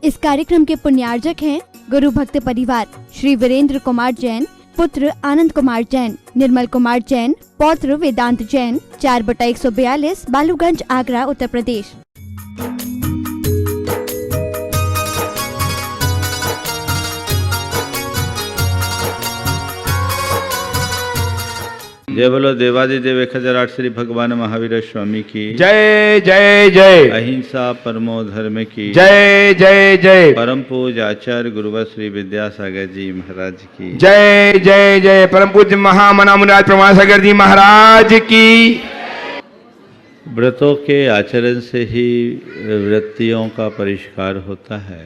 इस कार्यक्रम के पुण्यार्जक हैं गुरु भक्त परिवार श्री वीरेंद्र कुमार जैन, पुत्र आनंद कुमार जैन, निर्मल कुमार जैन, पौत्र वेदांत जैन, 4/142 बालूगंज, आगरा, उत्तर प्रदेश। जय बोलो देवादिदेव 1008 श्री भगवान महावीर स्वामी की जय जय जय। अहिंसा परमो धर्म की जय जय जय। परम पूज्य आचार्य गुरुवर श्री विद्यासागर जी महाराज की जय जय जय। परम पूज्य महामना मुनिराज प्रमाण सागर जी महाराज की। व्रतों के आचरण से ही वृत्तियों का परिष्कार होता है।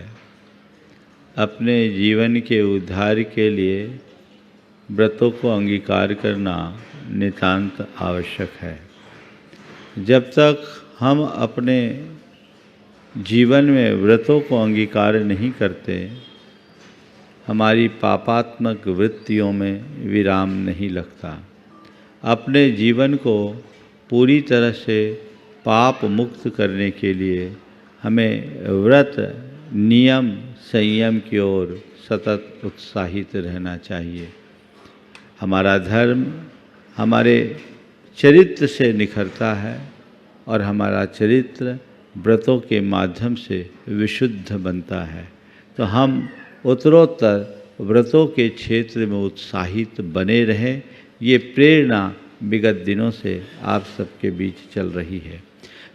अपने जीवन के उद्धार के लिए व्रतों को अंगीकार करना नितांत आवश्यक है। जब तक हम अपने जीवन में व्रतों को अंगीकार नहीं करते, हमारी पापात्मक वृत्तियों में विराम नहीं लगता। अपने जीवन को पूरी तरह से पाप मुक्त करने के लिए हमें व्रत, नियम, संयम की ओर सतत उत्साहित रहना चाहिए। हमारा धर्म हमारे चरित्र से निखरता है और हमारा चरित्र व्रतों के माध्यम से विशुद्ध बनता है। तो हम उत्तरोत्तर व्रतों के क्षेत्र में उत्साहित बने रहें, ये प्रेरणा विगत दिनों से आप सबके बीच चल रही है।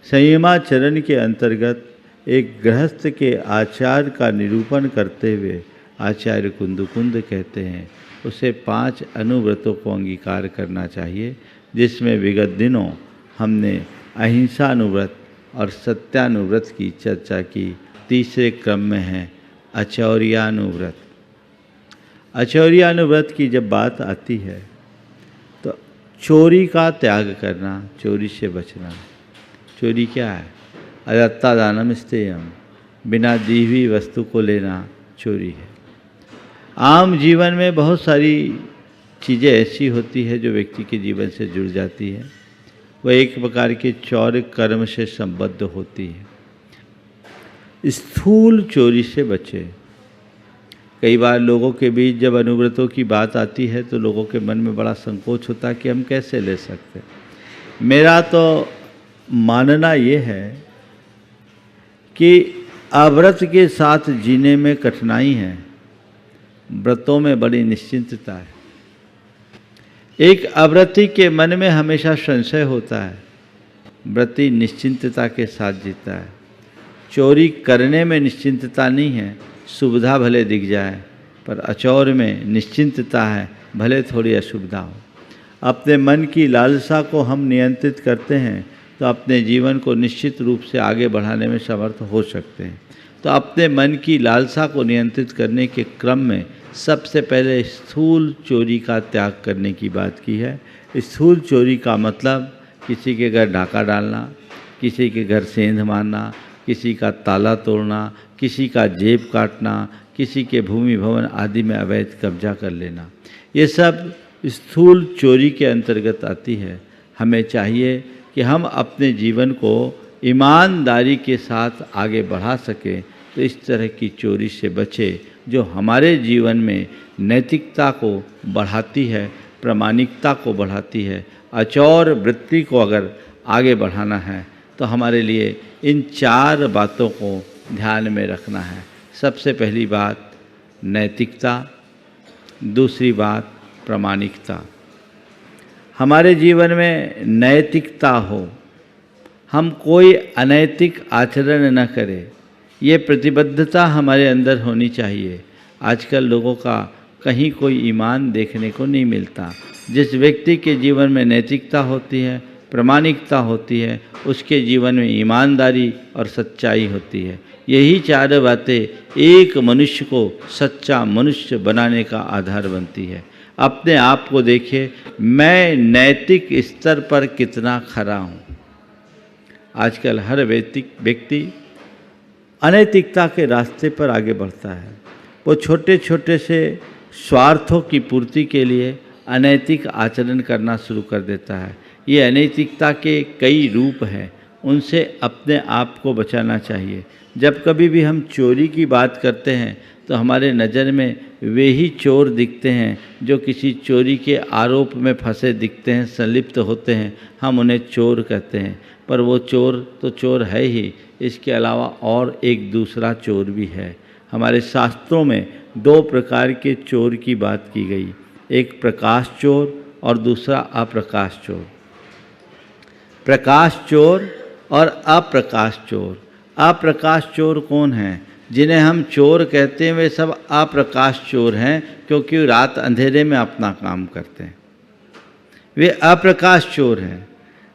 संयमाचरण के अंतर्गत एक गृहस्थ के आचार का निरूपण करते हुए आचार्य कुंदकुंद कहते हैं उसे 5 अनुव्रतों को अंगीकार करना चाहिए, जिसमें विगत दिनों हमने अहिंसानुव्रत और सत्यानुव्रत की चर्चा की। तीसरे क्रम में है अचौर्यानुव्रत। अचौर्यानुव्रत की जब बात आती है तो चोरी का त्याग करना, चोरी से बचना। चोरी क्या है? अदत्ता दानम स्तेयम, बिना दी हुई वस्तु को लेना चोरी है। आम जीवन में बहुत सारी चीज़ें ऐसी होती है जो व्यक्ति के जीवन से जुड़ जाती है, वह एक प्रकार के चौर्य कर्म से संबद्ध होती है। स्थूल चोरी से बचे। कई बार लोगों के बीच जब अनुव्रतों की बात आती है तो लोगों के मन में बड़ा संकोच होता है कि हम कैसे ले सकते। मेरा तो मानना ये है कि अव्रत के साथ जीने में कठिनाई है, व्रतों में बड़ी निश्चिंतता है। एक अव्रती के मन में हमेशा संशय होता है, व्रती निश्चिंतता के साथ जीता है। चोरी करने में निश्चिंतता नहीं है, सुविधा भले दिख जाए, पर अचौर में निश्चिंतता है, भले थोड़ी असुविधा हो। अपने मन की लालसा को हम नियंत्रित करते हैं तो अपने जीवन को निश्चित रूप से आगे बढ़ाने में समर्थ हो सकते हैं। तो अपने मन की लालसा को नियंत्रित करने के क्रम में सबसे पहले स्थूल चोरी का त्याग करने की बात की है। स्थूल चोरी का मतलब किसी के घर डाका डालना, किसी के घर सेंध मारना, किसी का ताला तोड़ना, किसी का जेब काटना, किसी के भूमि भवन आदि में अवैध कब्जा कर लेना, ये सब स्थूल चोरी के अंतर्गत आती है। हमें चाहिए कि हम अपने जीवन को ईमानदारी के साथ आगे बढ़ा सकें, तो इस तरह की चोरी से बचे जो हमारे जीवन में नैतिकता को बढ़ाती है, प्रामाणिकता को बढ़ाती है। अचौर वृत्ति को अगर आगे बढ़ाना है तो हमारे लिए इन 4 बातों को ध्यान में रखना है। सबसे पहली बात नैतिकता, दूसरी बात प्रामाणिकता। हमारे जीवन में नैतिकता हो, हम कोई अनैतिक आचरण न करें, ये प्रतिबद्धता हमारे अंदर होनी चाहिए। आजकल लोगों का कहीं कोई ईमान देखने को नहीं मिलता। जिस व्यक्ति के जीवन में नैतिकता होती है, प्रामाणिकता होती है, उसके जीवन में ईमानदारी और सच्चाई होती है। यही 4 बातें एक मनुष्य को सच्चा मनुष्य बनाने का आधार बनती है। अपने आप को देखिए, मैं नैतिक स्तर पर कितना खरा हूँ। आजकल हर व्यक्ति अनैतिकता के रास्ते पर आगे बढ़ता है। वो छोटे छोटे से स्वार्थों की पूर्ति के लिए अनैतिक आचरण करना शुरू कर देता है। ये अनैतिकता के कई रूप हैं, उनसे अपने आप को बचाना चाहिए। जब कभी भी हम चोरी की बात करते हैं तो हमारे नज़र में वे ही चोर दिखते हैं जो किसी चोरी के आरोप में फंसे दिखते हैं, संलिप्त होते हैं, हम उन्हें चोर कहते हैं। पर वो चोर तो चोर है ही, इसके अलावा और एक दूसरा चोर भी है। हमारे शास्त्रों में 2 प्रकार के चोर की बात की गई, एक प्रकाश चोर और दूसरा अप्रकाश चोर। प्रकाश चोर और अप्रकाश चोर। अप्रकाश चोर कौन हैं? जिन्हें हम चोर कहते हैं वे सब अप्रकाश चोर हैं, क्योंकि रात अंधेरे में अपना काम करते हैं, वे अप्रकाश चोर हैं।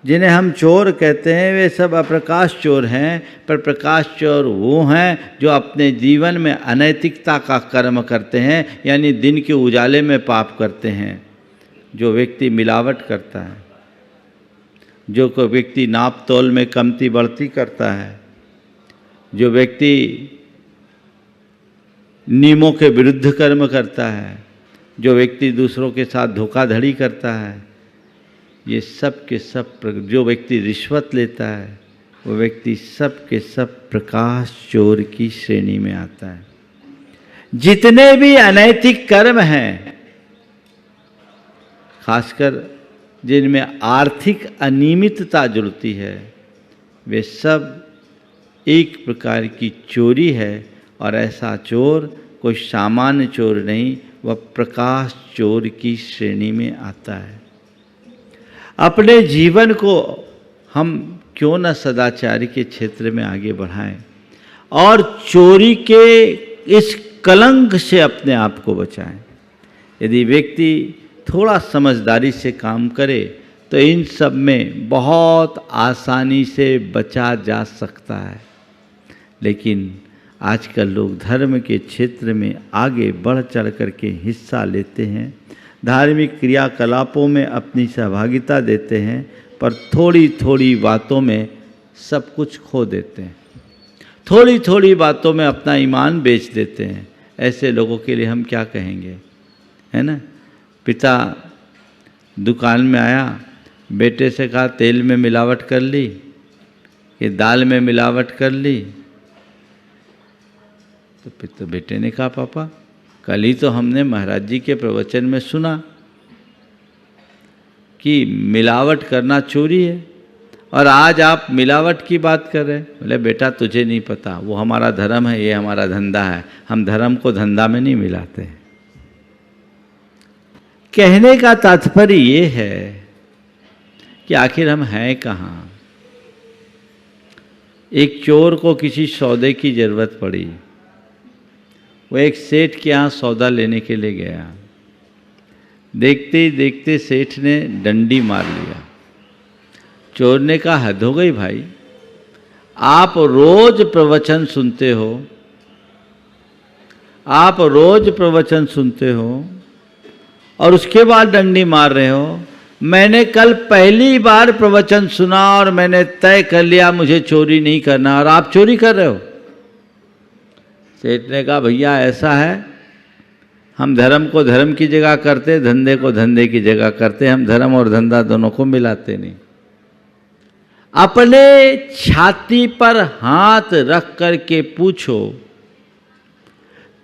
जिन्हें हम चोर कहते हैं वे सब अप्रकाश चोर हैं, पर प्रकाश चोर वो हैं जो अपने जीवन में अनैतिकता का कर्म करते हैं, यानी दिन के उजाले में पाप करते हैं। जो व्यक्ति मिलावट करता है, जो कोई व्यक्ति नाप तोल में कमती बढ़ती करता है, जो व्यक्ति नियमों के विरुद्ध कर्म करता है, जो व्यक्ति दूसरों के साथ धोखाधड़ी करता है, ये सब के सब, जो व्यक्ति रिश्वत लेता है, वो व्यक्ति सब के सब प्रकाश चोर की श्रेणी में आता है। जितने भी अनैतिक कर्म हैं, खासकर जिनमें आर्थिक अनियमितता जुड़ती है, वे सब एक प्रकार की चोरी है। और ऐसा चोर कोई सामान्य चोर नहीं, वह प्रकाश चोर की श्रेणी में आता है। अपने जीवन को हम क्यों न सदाचार के क्षेत्र में आगे बढ़ाएं और चोरी के इस कलंक से अपने आप को बचाएं। यदि व्यक्ति थोड़ा समझदारी से काम करे तो इन सब में बहुत आसानी से बचा जा सकता है। लेकिन आजकल लोग धर्म के क्षेत्र में आगे बढ़ चढ़ करके हिस्सा लेते हैं, धार्मिक क्रियाकलापों में अपनी सहभागिता देते हैं, पर थोड़ी थोड़ी बातों में सब कुछ खो देते हैं, थोड़ी थोड़ी बातों में अपना ईमान बेच देते हैं। ऐसे लोगों के लिए हम क्या कहेंगे, है ना? पिता दुकान में आया, बेटे से कहा तेल में मिलावट कर ली कि दाल में मिलावट कर ली, तो बेटे ने कहा पापा कल ही तो हमने महाराज जी के प्रवचन में सुना कि मिलावट करना चोरी है, और आज आप मिलावट की बात कर रहे हैं। बोले बेटा तुझे नहीं पता, वो हमारा धर्म है, ये हमारा धंधा है, हम धर्म को धंधा में नहीं मिलाते। कहने का तात्पर्य ये है कि आखिर हम हैं कहाँ। एक चोर को किसी सौदे की जरूरत पड़ी, वो एक सेठ के यहाँ सौदा लेने के लिए गया। देखते ही देखते सेठ ने डंडी मार लिया। चोर ने कहा हद हो गई भाई, आप रोज प्रवचन सुनते हो, आप रोज प्रवचन सुनते हो और उसके बाद डंडी मार रहे हो। मैंने कल पहली बार प्रवचन सुना और मैंने तय कर लिया मुझे चोरी नहीं करना, और आप चोरी कर रहे हो। सेठ ने कहा भैया ऐसा है, हम धर्म को धर्म की जगह करते, धंधे को धंधे की जगह करते, हम धर्म और धंधा दोनों को मिलाते नहीं। अपने छाती पर हाथ रख करके पूछो,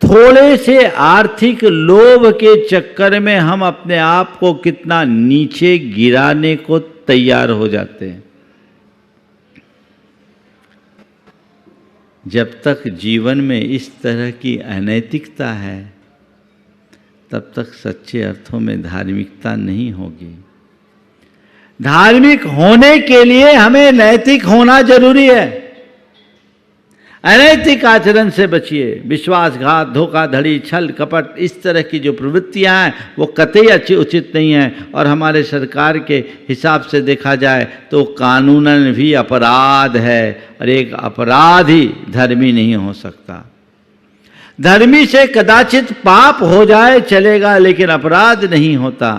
थोड़े से आर्थिक लोभ के चक्कर में हम अपने आप को कितना नीचे गिराने को तैयार हो जाते हैं। जब तक जीवन में इस तरह की अनैतिकता है तब तक सच्चे अर्थों में धार्मिकता नहीं होगी। धार्मिक होने के लिए हमें नैतिक होना जरूरी है। अनैतिक आचरण से बचिए। विश्वासघात, धोखाधड़ी, छल कपट, इस तरह की जो प्रवृत्तियां हैं वो कतई उचित नहीं है, और हमारे सरकार के हिसाब से देखा जाए तो कानूनन भी अपराध है, और एक अपराधी धर्मी नहीं हो सकता। धर्मी से कदाचित पाप हो जाए चलेगा, लेकिन अपराध नहीं होता,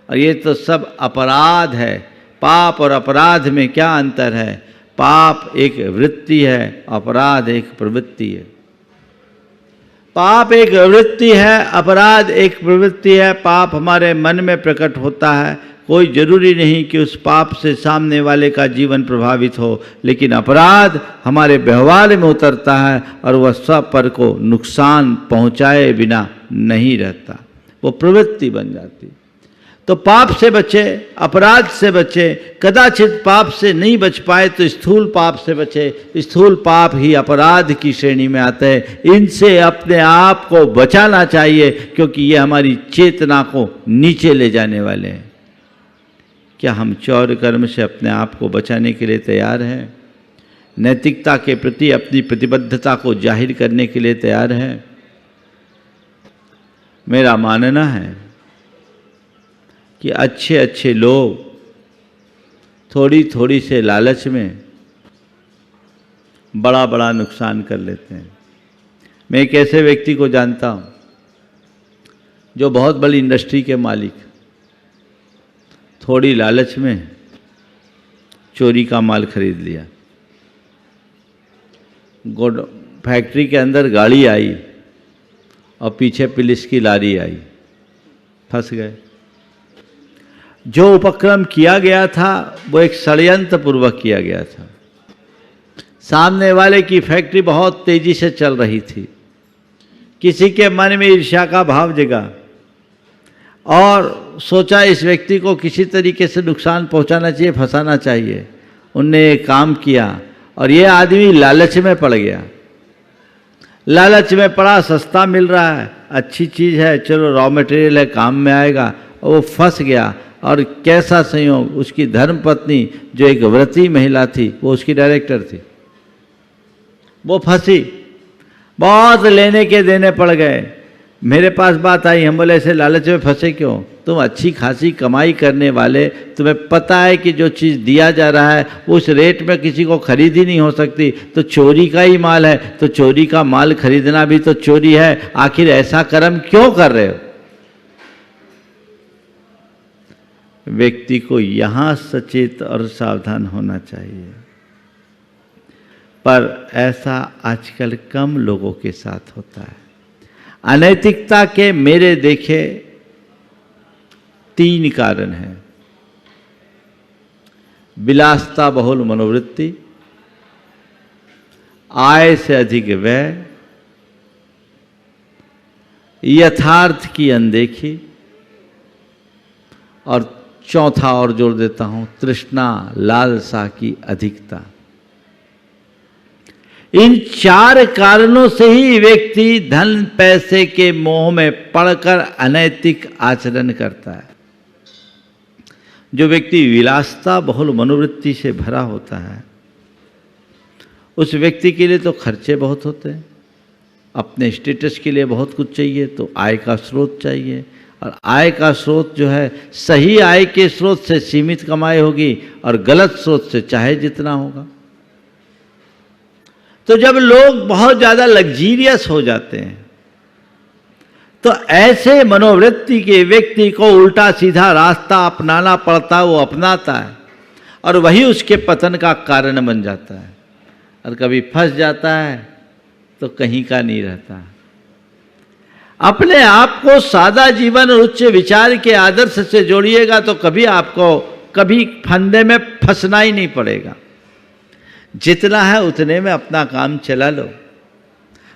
और ये तो सब अपराध है। पाप और अपराध में क्या अंतर है? पाप एक वृत्ति है, अपराध एक प्रवृत्ति है। पाप एक वृत्ति है, अपराध एक प्रवृत्ति है। पाप हमारे मन में प्रकट होता है, कोई जरूरी नहीं कि उस पाप से सामने वाले का जीवन प्रभावित हो, लेकिन अपराध हमारे व्यवहार में उतरता है और वह सब पर को नुकसान पहुंचाए बिना नहीं रहता, वो प्रवृत्ति बन जाती। तो पाप से बचे, अपराध से बचे, कदाचित पाप से नहीं बच पाए तो स्थूल पाप से बचे। स्थूल पाप ही अपराध की श्रेणी में आते हैं। इनसे अपने आप को बचाना चाहिए, क्योंकि ये हमारी चेतना को नीचे ले जाने वाले हैं। क्या हम चौर कर्म से अपने आप को बचाने के लिए तैयार हैं? नैतिकता के प्रति अपनी प्रतिबद्धता को जाहिर करने के लिए तैयार हैं? मेरा मानना है कि अच्छे अच्छे लोग थोड़ी थोड़ी से लालच में बड़ा बड़ा नुकसान कर लेते हैं। मैं एक ऐसे व्यक्ति को जानता हूँ जो बहुत बड़ी इंडस्ट्री के मालिक, थोड़ी लालच में चोरी का माल खरीद लिया। फैक्ट्री के अंदर गाड़ी आई और पीछे पुलिस की लारी आई, फंस गए। जो उपक्रम किया गया था वो एक षड्यंत्र पूर्वक किया गया था। सामने वाले की फैक्ट्री बहुत तेजी से चल रही थी, किसी के मन में ईर्ष्या का भाव जगा और सोचा इस व्यक्ति को किसी तरीके से नुकसान पहुंचाना चाहिए, फंसाना चाहिए। उनने एक काम किया और ये आदमी लालच में पड़ गया। लालच में पड़ा, सस्ता मिल रहा है, अच्छी चीज़ है, चलो रॉ मटेरियल है, काम में आएगा, और वो फंस गया। और कैसा संयोग, उसकी धर्मपत्नी जो एक व्रती महिला थी, वो उसकी डायरेक्टर थी, वो फंसी। बहुत लेने के देने पड़ गए। मेरे पास बात आई, हम बोले ऐसे लालच में फंसे क्यों? तुम अच्छी खासी कमाई करने वाले, तुम्हें पता है कि जो चीज़ दिया जा रहा है उस रेट में किसी को खरीद ही नहीं हो सकती, तो चोरी का ही माल है, तो चोरी का माल खरीदना भी तो चोरी है। आखिर ऐसा कर्म क्यों कर रहे हो? व्यक्ति को यहाँ सचेत और सावधान होना चाहिए, पर ऐसा आजकल कम लोगों के साथ होता है। अनैतिकता के मेरे देखे 3 कारण हैं। विलासता बहुल मनोवृत्ति, आय से अधिक व्यय, यथार्थ की अनदेखी, और चौथा और जोड़ देता हूं, तृष्णा लालसा की अधिकता। इन 4 कारणों से ही व्यक्ति धन पैसे के मोह में पड़कर अनैतिक आचरण करता है। जो व्यक्ति विलासता बहुल मनोवृत्ति से भरा होता है, उस व्यक्ति के लिए तो खर्चे बहुत होते हैं, अपने स्टेटस के लिए बहुत कुछ चाहिए, तो आय का स्रोत चाहिए। और आय का स्रोत जो है, सही आय के स्रोत से सीमित कमाई होगी और गलत स्रोत से चाहे जितना होगा। तो जब लोग बहुत ज़्यादा लग्जीरियस हो जाते हैं, तो ऐसे मनोवृत्ति के व्यक्ति को उल्टा सीधा रास्ता अपनाना पड़ता है, वो अपनाता है और वही उसके पतन का कारण बन जाता है। और कभी फंस जाता है तो कहीं का नहीं रहता। अपने आप को सादा जीवन और उच्च विचार के आदर्श से जोड़िएगा तो कभी आपको कभी फंदे में फंसना ही नहीं पड़ेगा। जितना है उतने में अपना काम चला लो।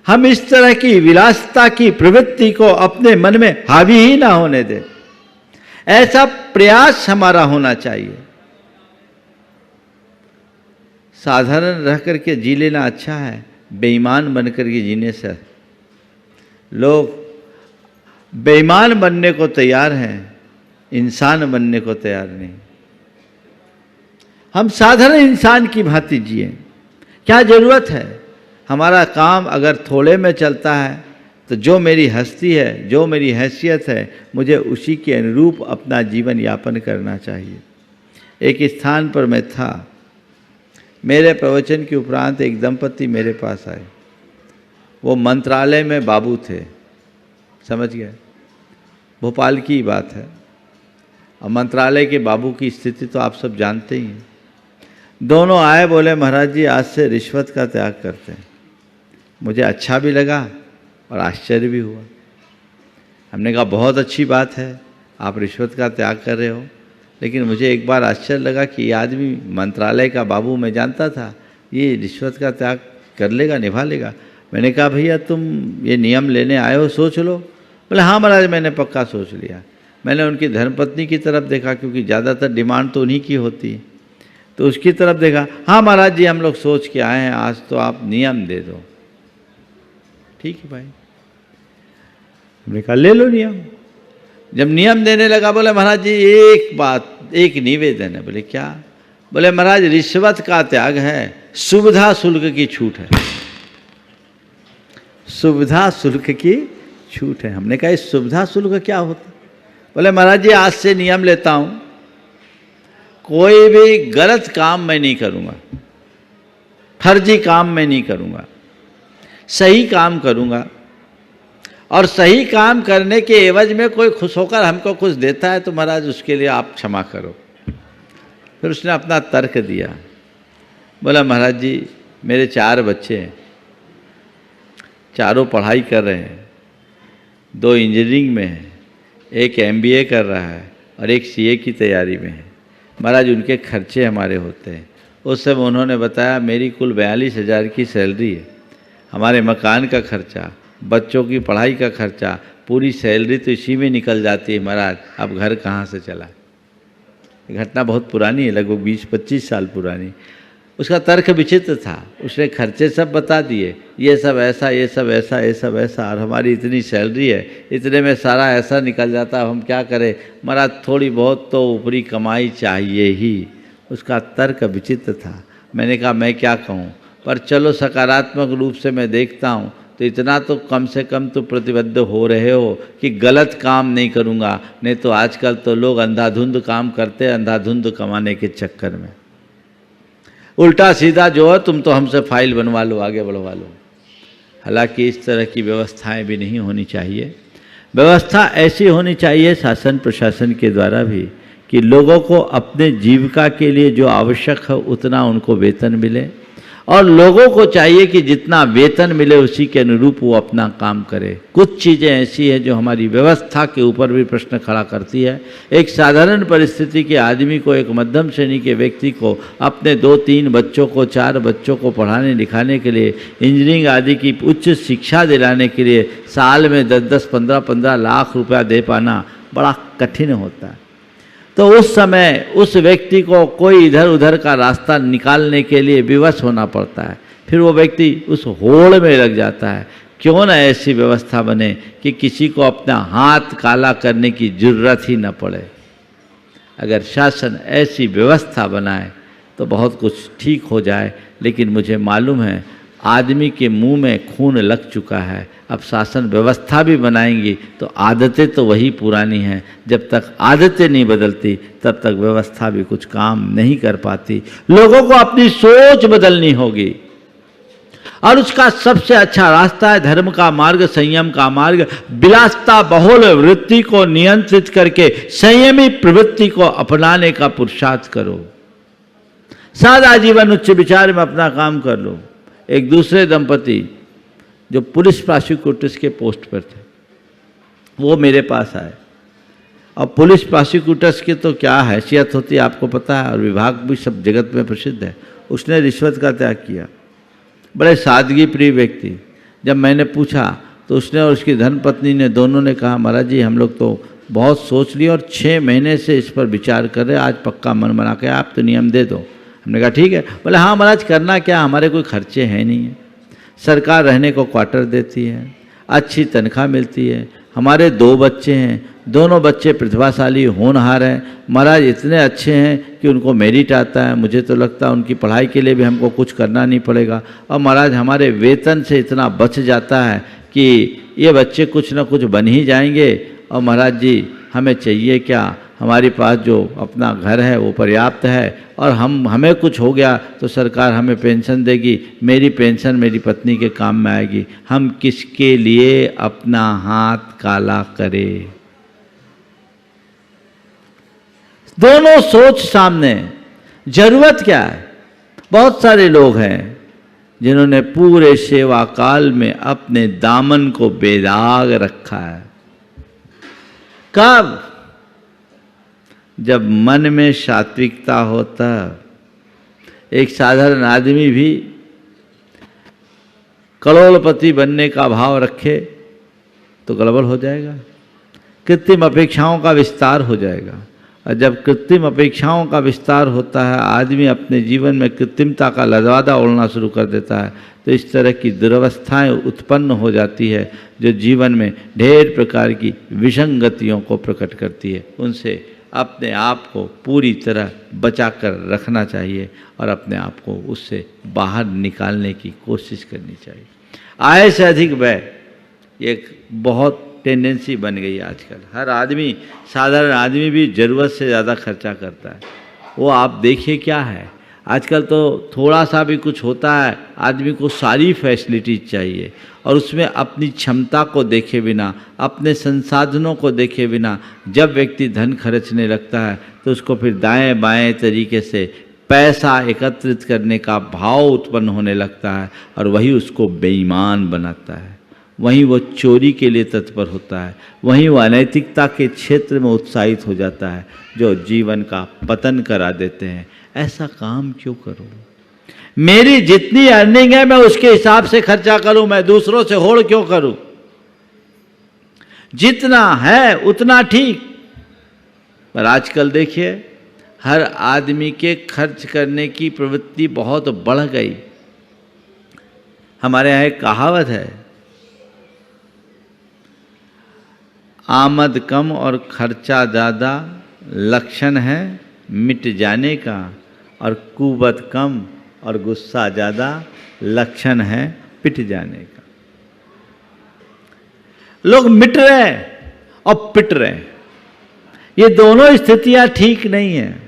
हम इस तरह की विलासता की प्रवृत्ति को अपने मन में हावी ही ना होने दें, ऐसा प्रयास हमारा होना चाहिए। साधारण रह करके जी लेना अच्छा है, बेईमान बन करके जीने से। लोग बेईमान बनने को तैयार हैं, इंसान बनने को तैयार नहीं। हम साधारण इंसान की भांति जिए। क्या जरूरत है? हमारा काम अगर थोड़े में चलता है तो जो मेरी हस्ती है, जो मेरी हैसियत है, मुझे उसी के अनुरूप अपना जीवन यापन करना चाहिए। एक स्थान पर मैं था, मेरे प्रवचन के उपरांत एक दंपति मेरे पास आए। वो मंत्रालय में बाबू थे, समझ गए, भोपाल की बात है। और मंत्रालय के बाबू की स्थिति तो आप सब जानते ही हैं। दोनों आए, बोले महाराज जी आज से रिश्वत का त्याग करते हैं। मुझे अच्छा भी लगा और आश्चर्य भी हुआ। हमने कहा बहुत अच्छी बात है, आप रिश्वत का त्याग कर रहे हो, लेकिन मुझे एक बार आश्चर्य लगा कि ये आदमी मंत्रालय का बाबू मैं जानता था, ये रिश्वत का त्याग कर लेगा, निभा लेगा। मैंने कहा भैया तुम ये नियम लेने आए हो, सोच लो। बोले हाँ महाराज मैंने पक्का सोच लिया। मैंने उनकी धर्मपत्नी की तरफ देखा क्योंकि ज़्यादातर डिमांड तो उन्हीं की होती है, तो उसकी तरफ देखा। हाँ महाराज जी हम लोग सोच के आए हैं, आज तो आप नियम दे दो। ठीक है भाई, हमने कहा ले लो नियम। जब नियम देने लगा बोले महाराज जी एक बात, एक निवेदन है। बोले क्या? बोले महाराज रिश्वत का त्याग है, सुविधा शुल्क की छूट है। सुविधा शुल्क की छूट है। हमने कहा इस सुविधा शुल्क क्या होता? बोले महाराज जी आज से नियम लेता हूं, कोई भी गलत काम मैं नहीं करूंगा, फर्जी काम मैं नहीं करूंगा, सही काम करूंगा। और सही काम करने के एवज में कोई खुश होकर हमको कुछ देता है तो महाराज उसके लिए आप क्षमा करो। फिर उसने अपना तर्क दिया। बोला महाराज जी मेरे 4 बच्चे हैं, चारों पढ़ाई कर रहे हैं, 2 इंजीनियरिंग में हैं, एक MBA कर रहा है और एक CA की तैयारी में है। महाराज उनके खर्चे हमारे होते हैं। उस समय उन्होंने बताया मेरी कुल 42,000 की सैलरी है, हमारे मकान का खर्चा, बच्चों की पढ़ाई का खर्चा, पूरी सैलरी तो इसी में निकल जाती है महाराज, अब घर कहाँ से चला। घटना बहुत पुरानी है, लगभग 20-25 साल पुरानी। उसका तर्क विचित्र था। उसने खर्चे सब बता दिए, ये सब ऐसा, ये सब ऐसा, ये सब ऐसा, और हमारी इतनी सैलरी है, इतने में सारा ऐसा निकल जाता, अब हम क्या करें महाराज, थोड़ी बहुत तो ऊपरी कमाई चाहिए ही। उसका तर्क विचित्र था। मैंने कहा मैं क्या कहूँ, पर चलो सकारात्मक रूप से मैं देखता हूँ तो इतना तो कम से कम तो प्रतिबद्ध हो रहे हो कि गलत काम नहीं करूँगा। नहीं तो आजकल तो लोग अंधाधुंध काम करते हैं, अंधाधुंध कमाने के चक्कर में। उल्टा सीधा जो है तुम तो हमसे फाइल बनवा लो, आगे बढ़वा लो। हालांकि इस तरह की व्यवस्थाएं भी नहीं होनी चाहिए। व्यवस्था ऐसी होनी चाहिए शासन प्रशासन के द्वारा भी कि लोगों को अपने जीविका के लिए जो आवश्यक है उतना उनको वेतन मिले, और लोगों को चाहिए कि जितना वेतन मिले उसी के अनुरूप वो अपना काम करे। कुछ चीज़ें ऐसी हैं जो हमारी व्यवस्था के ऊपर भी प्रश्न खड़ा करती है। एक साधारण परिस्थिति के आदमी को, एक मध्यम श्रेणी के व्यक्ति को अपने 2-3 बच्चों को, 4 बच्चों को पढ़ाने लिखाने के लिए, इंजीनियरिंग आदि की उच्च शिक्षा दिलाने के लिए साल में 10-10, 15-15 लाख रुपया दे पाना बड़ा कठिन होता है। तो उस समय उस व्यक्ति को कोई इधर उधर का रास्ता निकालने के लिए विवश होना पड़ता है। फिर वो व्यक्ति उस होड़ में लग जाता है। क्यों ना ऐसी व्यवस्था बने कि किसी को अपना हाथ काला करने की जरूरत ही न पड़े। अगर शासन ऐसी व्यवस्था बनाए तो बहुत कुछ ठीक हो जाए। लेकिन मुझे मालूम है आदमी के मुंह में खून लग चुका है। अब शासन व्यवस्था भी बनाएंगी तो आदतें तो वही पुरानी हैं। जब तक आदतें नहीं बदलती तब तक व्यवस्था भी कुछ काम नहीं कर पाती। लोगों को अपनी सोच बदलनी होगी, और उसका सबसे अच्छा रास्ता है धर्म का मार्ग, संयम का मार्ग। विलासता बहुल वृत्ति को नियंत्रित करके संयमी प्रवृत्ति को अपनाने का पुरुषार्थ करो। सादा जीवन, उच्च विचार में अपना काम कर लो। एक दूसरे दंपति जो पुलिस प्रोसिक्यूटर्स के पोस्ट पर थे, वो मेरे पास आए। और पुलिस प्रोसिक्यूटर्स की तो क्या हैसियत होती है आपको पता है, और विभाग भी सब जगत में प्रसिद्ध है। उसने रिश्वत का त्याग किया, बड़े सादगी प्रिय व्यक्ति। जब मैंने पूछा तो उसने और उसकी धर्मपत्नी ने, दोनों ने कहा महाराज जी हम लोग तो बहुत सोच लिए और 6 महीने से इस पर विचार कर रहे, आज पक्का मन बना के आप तो नियम दे दो। हमने कहा ठीक है। बोले हाँ महाराज करना क्या, हमारे कोई खर्चे हैं नहीं है, सरकार रहने को क्वार्टर देती है, अच्छी तनख्वाह मिलती है, हमारे 2 बच्चे हैं, दोनों बच्चे प्रतिभाशाली होनहार हैं, महाराज इतने अच्छे हैं कि उनको मेरिट आता है। मुझे तो लगता है उनकी पढ़ाई के लिए भी हमको कुछ करना नहीं पड़ेगा, और महाराज हमारे वेतन से इतना बच जाता है कि ये बच्चे कुछ ना कुछ बन ही जाएंगे। और महाराज जी हमें चाहिए क्या, हमारे पास जो अपना घर है वो पर्याप्त है, और हमें कुछ हो गया तो सरकार हमें पेंशन देगी, मेरी पेंशन मेरी पत्नी के काम में आएगी। हम किसके लिए अपना हाथ काला करें। दोनों सोच सामने, जरूरत क्या है। बहुत सारे लोग हैं जिन्होंने पूरे सेवा काल में अपने दामन को बेदाग रखा है। कब जब मन में सात्विकता हो तब। एक साधारण आदमी भी करोड़पति बनने का भाव रखे तो गड़बड़ हो जाएगा, कृत्रिम अपेक्षाओं का विस्तार हो जाएगा। और जब कृत्रिम अपेक्षाओं का विस्तार होता है, आदमी अपने जीवन में कृत्रिमता का लदवादा ओढ़ना शुरू कर देता है, तो इस तरह की दुर्वस्थाएं उत्पन्न हो जाती है जो जीवन में ढेर प्रकार की विसंगतियों को प्रकट करती है। उनसे अपने आप को पूरी तरह बचा कर रखना चाहिए और अपने आप को उससे बाहर निकालने की कोशिश करनी चाहिए। आय से अधिक व्यय एक बहुत टेंडेंसी बन गई है आजकल। हर आदमी, साधारण आदमी भी ज़रूरत से ज़्यादा खर्चा करता है। वो आप देखिए क्या है, आजकल तो थोड़ा सा भी कुछ होता है आदमी को सारी फैसिलिटीज चाहिए, और उसमें अपनी क्षमता को देखे बिना, अपने संसाधनों को देखे बिना जब व्यक्ति धन खर्चने लगता है तो उसको फिर दाएं बाएं तरीके से पैसा एकत्रित करने का भाव उत्पन्न होने लगता है, और वही उसको बेईमान बनाता है। वहीं वो चोरी के लिए तत्पर होता है, वहीं वो अनैतिकता के क्षेत्र में उत्साहित हो जाता है, जो जीवन का पतन करा देते हैं। ऐसा काम क्यों करूं? मेरी जितनी अर्निंग है मैं उसके हिसाब से खर्चा करूं, मैं दूसरों से होड़ क्यों करूं? जितना है उतना ठीक। पर आजकल देखिए हर आदमी के खर्च करने की प्रवृत्ति बहुत बढ़ गई। हमारे यहाँ एक कहावत है, आमद कम और खर्चा ज़्यादा लक्षण है मिट जाने का, और कुवत कम और गुस्सा ज़्यादा लक्षण है पिट जाने का। लोग मिट रहे हैं और पिट रहे हैं, ये दोनों स्थितियां ठीक नहीं है।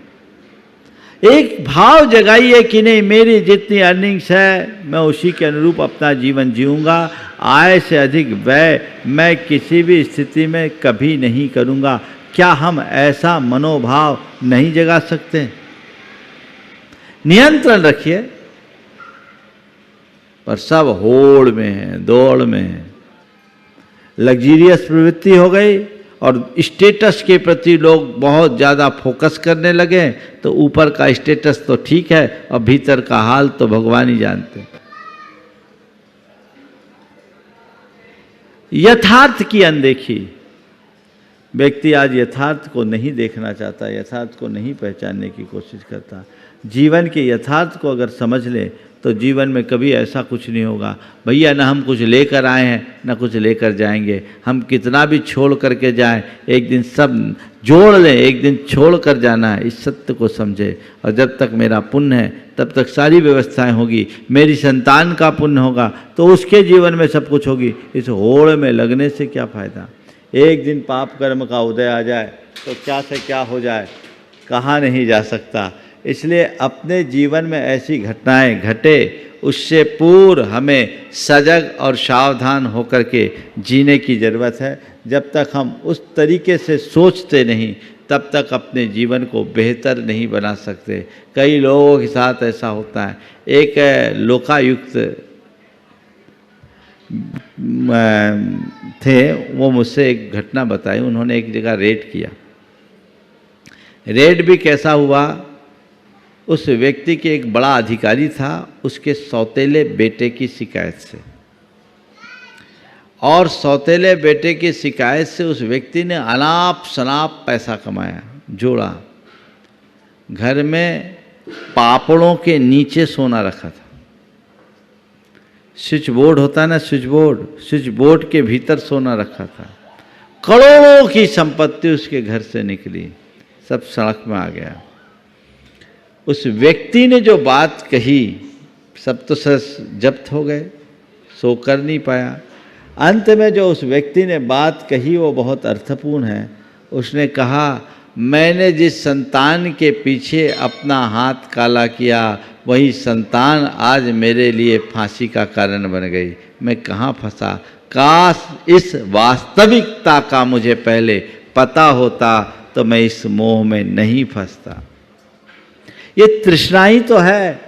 एक भाव जगाइए कि नहीं, मेरी जितनी अर्निंग्स है मैं उसी के अनुरूप अपना जीवन जीऊँगा, आय से अधिक व्यय मैं किसी भी स्थिति में कभी नहीं करूँगा। क्या हम ऐसा मनोभाव नहीं जगा सकते? नियंत्रण रखिए। पर सब होड़ में है, दौड़ में है, लग्जरियस प्रवृत्ति हो गई और स्टेटस के प्रति लोग बहुत ज़्यादा फोकस करने लगे, तो ऊपर का स्टेटस तो ठीक है और भीतर का हाल तो भगवान ही जानते हैं। यथार्थ की अनदेखी। व्यक्ति आज यथार्थ को नहीं देखना चाहता, यथार्थ को नहीं पहचानने की कोशिश करता। जीवन के यथार्थ को अगर समझ ले तो जीवन में कभी ऐसा कुछ नहीं होगा, भैया ना हम कुछ लेकर आए हैं ना कुछ लेकर जाएंगे। हम कितना भी छोड़ करके जाएं, एक दिन सब जोड़ लें, एक दिन छोड़ कर जाना है। इस सत्य को समझे, और जब तक मेरा पुण्य है तब तक सारी व्यवस्थाएं होगी। मेरी संतान का पुण्य होगा तो उसके जीवन में सब कुछ होगी। इस होड़ में लगने से क्या फ़ायदा? एक दिन पाप कर्म का उदय आ जाए तो क्या से क्या हो जाए कहा नहीं जा सकता। इसलिए अपने जीवन में ऐसी घटनाएं घटे उससे पूर्व हमें सजग और सावधान होकर के जीने की ज़रूरत है। जब तक हम उस तरीके से सोचते नहीं तब तक अपने जीवन को बेहतर नहीं बना सकते। कई लोगों के साथ ऐसा होता है। एक लोकायुक्त थे, वो मुझसे एक घटना बताई। उन्होंने एक जगह रेड किया। रेड भी कैसा हुआ, उस व्यक्ति के एक बड़ा अधिकारी था, उसके सौतेले बेटे की शिकायत से, और सौतेले बेटे की शिकायत से उस व्यक्ति ने अनाप शनाप पैसा कमाया, जोड़ा। घर में पापड़ों के नीचे सोना रखा था। स्विच बोर्ड होता है ना, स्विच बोर्ड के भीतर सोना रखा था। करोड़ों की संपत्ति उसके घर से निकली, सब सड़क में आ गया। उस व्यक्ति ने जो बात कही, सब तो जब्त हो गए, सो कर नहीं पाया। अंत में जो उस व्यक्ति ने बात कही वो बहुत अर्थपूर्ण है। उसने कहा, मैंने जिस संतान के पीछे अपना हाथ काला किया वही संतान आज मेरे लिए फांसी का कारण बन गई। मैं कहाँ फंसा? काश इस वास्तविकता का मुझे पहले पता होता तो मैं इस मोह में नहीं फंसता। ये तृष्णा ही तो है,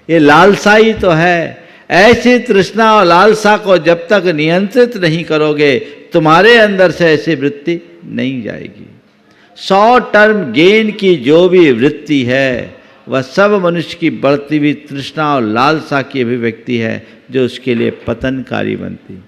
ये लालसा ही तो है। ऐसी तृष्णा और लालसा को जब तक नियंत्रित नहीं करोगे तुम्हारे अंदर से ऐसी वृत्ति नहीं जाएगी। शॉर्ट टर्म गेन की जो भी वृत्ति है वह सब मनुष्य की बढ़ती हुई तृष्णा और लालसा की अभिव्यक्ति है जो उसके लिए पतनकारी बनती।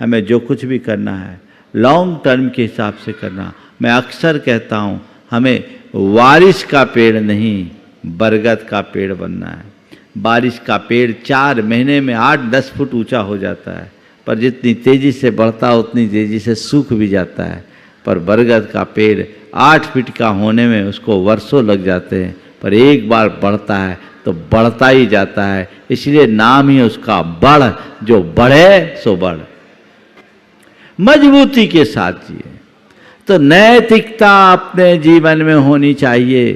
हमें जो कुछ भी करना है लॉन्ग टर्म के हिसाब से करना। मैं अक्सर कहता हूँ हमें बारिश का पेड़ नहीं बरगद का पेड़ बनना है। बारिश का पेड़ 4 महीने में 8-10 फुट ऊंचा हो जाता है, पर जितनी तेज़ी से बढ़ता है उतनी तेज़ी से सूख भी जाता है। पर बरगद का पेड़ 8 फीट का होने में उसको वर्षों लग जाते हैं, पर एक बार बढ़ता है तो बढ़ता ही जाता है। इसलिए नाम ही उसका बढ़, जो बढ़े सो बढ़। मजबूती के साथ जिए। तो नैतिकता अपने जीवन में होनी चाहिए।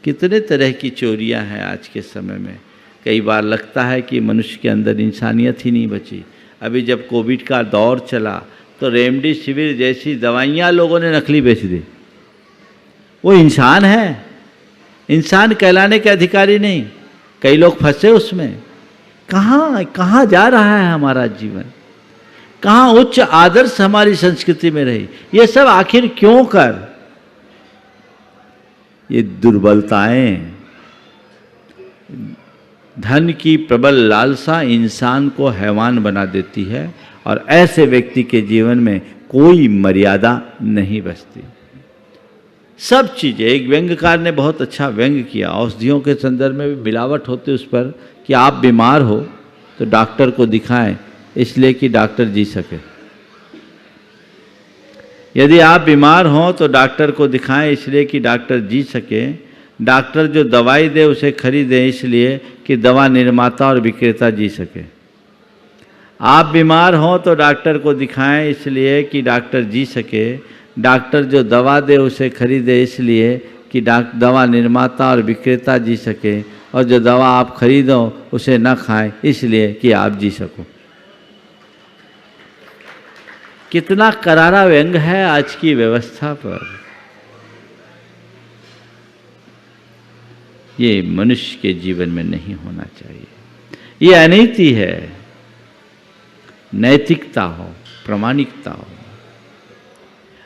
कितने तरह की चोरियां हैं आज के समय में। कई बार लगता है कि मनुष्य के अंदर इंसानियत ही नहीं बची। अभी जब कोविड का दौर चला तो रेमडेसिविर जैसी दवाइयां लोगों ने नकली बेच दी। वो इंसान है, इंसान कहलाने के अधिकारी नहीं। कई लोग फंसे उसमें। कहाँ जा रहा है हमारा जीवन? कहाँ उच्च आदर्श हमारी संस्कृति में रही? ये सब आखिर क्यों कर? ये दुर्बलताएं, धन की प्रबल लालसा इंसान को हैवान बना देती है और ऐसे व्यक्ति के जीवन में कोई मर्यादा नहीं बचती। सब चीज़ें, एक व्यंग्यकार ने बहुत अच्छा व्यंग्य किया, औषधियों के संदर्भ में भी मिलावट होती उस पर कि आप बीमार हो तो डॉक्टर को दिखाएं इसलिए कि डॉक्टर जी सके। यदि आप बीमार हो तो डॉक्टर को दिखाएं इसलिए कि डॉक्टर जी सके। डॉक्टर जो दवाई दे उसे खरीदे इसलिए कि दवा निर्माता और विक्रेता जी सके। आप बीमार हो तो डॉक्टर को दिखाएं इसलिए कि डॉक्टर जी सके। डॉक्टर जो दवा दे उसे खरीदे इसलिए कि दवा निर्माता और विक्रेता जी सके, और जो दवा आप खरीदो उसे न खाएं इसलिए कि आप जी सको। कितना करारा व्यंग है आज की व्यवस्था पर। ये मनुष्य के जीवन में नहीं होना चाहिए। ये अनीति है। नैतिकता हो, प्रामाणिकता हो,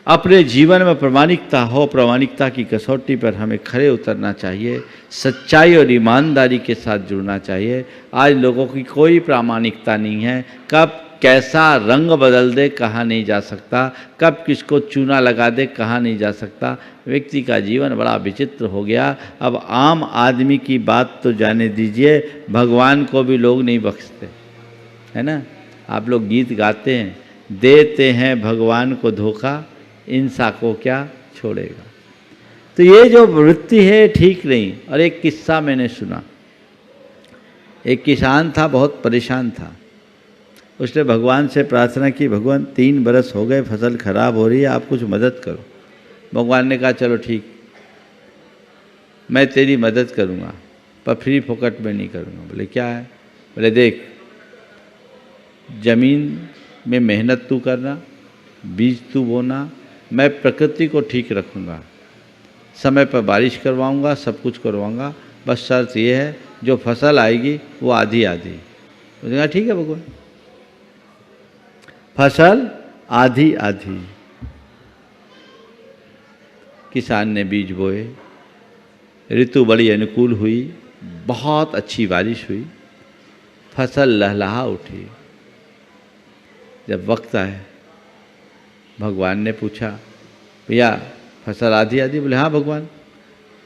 अपने जीवन में प्रामाणिकता हो। प्रामाणिकता की कसौटी पर हमें खरे उतरना चाहिए। सच्चाई और ईमानदारी के साथ जुड़ना चाहिए। आज लोगों की कोई प्रामाणिकता नहीं है। कब कैसा रंग बदल दे कहा नहीं जा सकता, कब किसको चूना लगा दे कहा नहीं जा सकता। व्यक्ति का जीवन बड़ा विचित्र हो गया। अब आम आदमी की बात तो जाने दीजिए, भगवान को भी लोग नहीं बख्शते, है ना। आप लोग गीत गाते हैं, देते हैं भगवान को धोखा, इंसान को क्या छोड़ेगा। तो ये जो वृत्ति है ठीक नहीं। और एक किस्सा मैंने सुना। एक किसान था, बहुत परेशान था। उसने भगवान से प्रार्थना की, भगवान 3 बरस हो गए फसल खराब हो रही है, आप कुछ मदद करो। भगवान ने कहा चलो ठीक, मैं तेरी मदद करूँगा, पर फ्री फोकट में नहीं करूँगा। बोले क्या है? बोले देख, जमीन में मेहनत तू करना, बीज तू बोना, मैं प्रकृति को ठीक रखूँगा, समय पर बारिश करवाऊँगा, सब कुछ करवाऊँगा, बस शर्त ये है जो फसल आएगी वो आधी आधी। उसने कहा ठीक है भगवान, फसल आधी आधी। किसान ने बीज बोए, ऋतु बड़ी अनुकूल हुई, बहुत अच्छी बारिश हुई, फसल लहलहा उठी। जब वक्त आए, भगवान ने पूछा भैया फसल आधी आधी? बोले हाँ भगवान,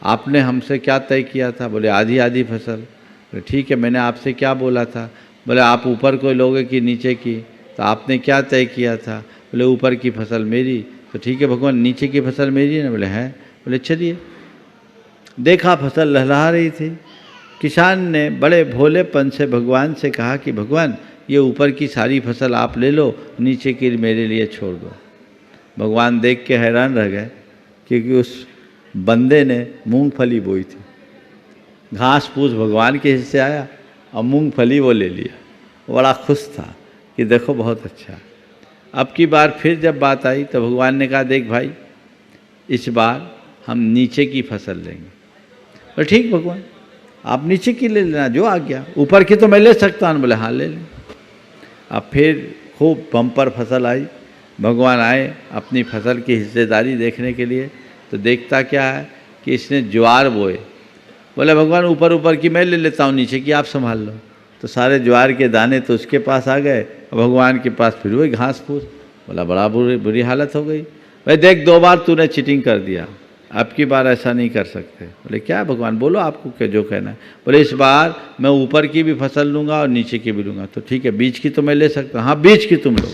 आपने हमसे क्या तय किया था? बोले आधी आधी फसल। बोले ठीक है, मैंने आपसे क्या बोला था? बोले आप ऊपर को लोगे कि नीचे की? तो आपने क्या तय किया था? बोले ऊपर की फसल मेरी। तो ठीक है भगवान, नीचे की फसल मेरी है ना? बोले है। बोले चलिए। देखा फसल लहलहा रही थी। किसान ने बड़े भोलेपन से भगवान से कहा कि भगवान ये ऊपर की सारी फसल आप ले लो, नीचे की मेरे लिए छोड़ दो। भगवान देख के हैरान रह गए, क्योंकि उस बंदे ने मूंगफली बोई थी। घास फूस भगवान के हिस्से आया और मूंगफली वो ले लिया। बड़ा खुश था कि देखो बहुत अच्छा। अब की बार फिर जब बात आई तो भगवान ने कहा देख भाई, इस बार हम नीचे की फसल लेंगे। और ठीक भगवान, आप नीचे की ले लेना, जो आ गया। ऊपर की तो मैं ले सकता हूँ। बोले हाँ ले लें। अब फिर खूब बम्पर फसल आई। भगवान आए अपनी फसल की हिस्सेदारी देखने के लिए। तो देखता क्या है कि इसने ज्वार बोए। बोले भगवान ऊपर ऊपर की मैं ले लेता हूँ, नीचे की आप संभाल लो। तो सारे ज्वार के दाने तो उसके पास आ गए, भगवान के पास फिर वही घास फूस। बोला बड़ा बुरी हालत हो गई। भाई देख 2 बार तूने चीटिंग कर दिया, अब की बार ऐसा नहीं कर सकते। बोले क्या भगवान, बोलो आपको क्या जो कहना है। बोले इस बार मैं ऊपर की भी फसल लूँगा और नीचे की भी लूँगा। तो ठीक है, बीच की तो मैं ले सकता हूँ। हाँ बीच की तुम लो,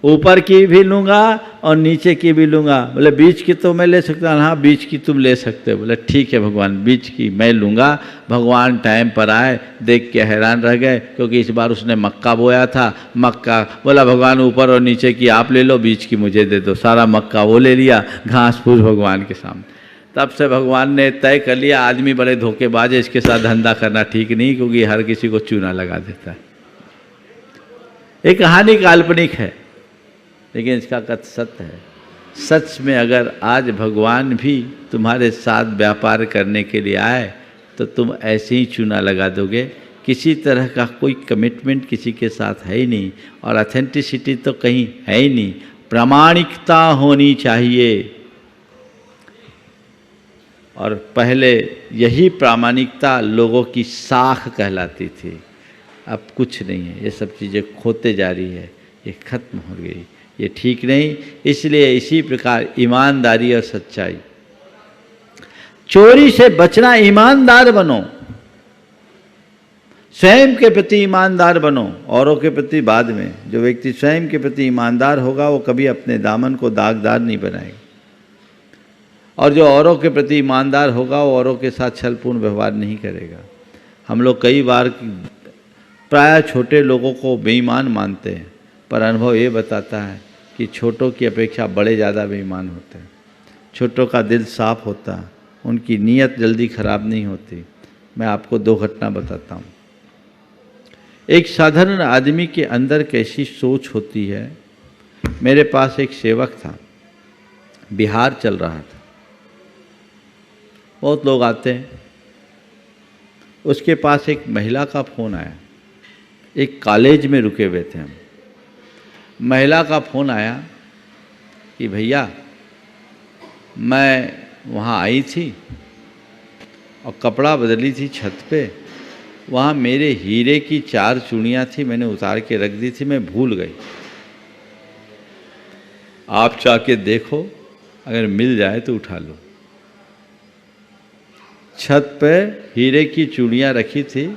ऊपर की भी लूँगा और नीचे की भी लूँगा। बोले बीच की तो मैं ले सकता हूँ। हाँ बीच की तुम ले सकते हो। बोले ठीक है भगवान, बीच की मैं लूँगा। भगवान टाइम पर आए, देख के हैरान रह गए, क्योंकि इस बार उसने मक्का बोया था। मक्का बोला भगवान ऊपर और नीचे की आप ले लो, बीच की मुझे दे दो। सारा मक्का वो ले लिया, घास फूस भगवान के सामने। तब से भगवान ने तय कर लिया आदमी बड़े धोखेबाज है, इसके साथ धंधा करना ठीक नहीं, क्योंकि हर किसी को चूना लगा देता है। ये कहानी काल्पनिक है, लेकिन इसका कथन सत्य है। सच में अगर आज भगवान भी तुम्हारे साथ व्यापार करने के लिए आए तो तुम ऐसे ही चूना लगा दोगे। किसी तरह का कोई कमिटमेंट किसी के साथ है ही नहीं, और ऑथेंटिसिटी तो कहीं है ही नहीं। प्रामाणिकता होनी चाहिए, और पहले यही प्रामाणिकता लोगों की साख कहलाती थी। अब कुछ नहीं है, ये सब चीज़ें खोते जा रही है, ये खत्म हो गई, ये ठीक नहीं। इसलिए इसी प्रकार ईमानदारी और सच्चाई, चोरी से बचना, ईमानदार बनो, स्वयं के प्रति ईमानदार बनो, औरों के प्रति बाद में। जो व्यक्ति स्वयं के प्रति ईमानदार होगा वो कभी अपने दामन को दागदार नहीं बनाएगा, और जो औरों के प्रति ईमानदार होगा वो औरों के साथ छलपूर्ण व्यवहार नहीं करेगा। हम लोग कई बार प्रायः छोटे लोगों को बेईमान मानते हैं, पर अनुभव ये बताता है कि छोटों की अपेक्षा बड़े ज़्यादा बेईमान होते हैं। छोटों का दिल साफ होता है, उनकी नीयत जल्दी खराब नहीं होती। मैं आपको 2 घटना बताता हूँ। एक साधारण आदमी के अंदर कैसी सोच होती है। मेरे पास एक सेवक था, बिहार चल रहा था, बहुत लोग आते हैं। उसके पास एक महिला का फ़ोन आया, एक कॉलेज में रुके हुए थे हम। महिला का फ़ोन आया कि भैया मैं वहाँ आई थी और कपड़ा बदली थी छत पे, वहाँ मेरे हीरे की 4 चूड़ियाँ थी, मैंने उतार के रख दी थी, मैं भूल गई। आप जाके देखो, अगर मिल जाए तो उठा लो। छत पे हीरे की चूड़ियाँ रखी थी,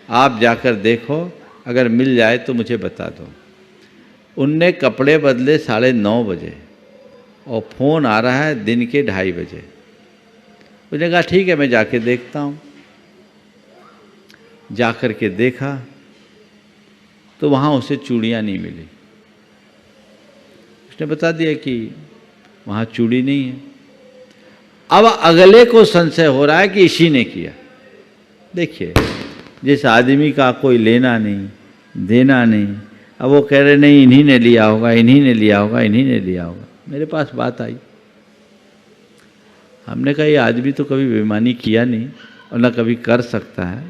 आप जाकर देखो, अगर मिल जाए तो मुझे बता दो। उनने कपड़े बदले 9:30 बजे और फ़ोन आ रहा है दिन के 2:30 बजे। उसने कहा ठीक है मैं जाके देखता हूँ। जाकर के देखा तो वहाँ उसे चूड़ियाँ नहीं मिली। उसने बता दिया कि वहाँ चूड़ी नहीं है। अब अगले को संशय हो रहा है कि इसी ने किया। देखिए, जिस आदमी का कोई लेना नहीं देना नहीं, अब वो कह रहे नहीं इन्हीं ने लिया होगा, इन्हीं ने लिया होगा, इन्हीं ने लिया होगा। मेरे पास बात आई, हमने कहा ये आदमी तो कभी बेईमानी किया नहीं और ना कभी कर सकता है,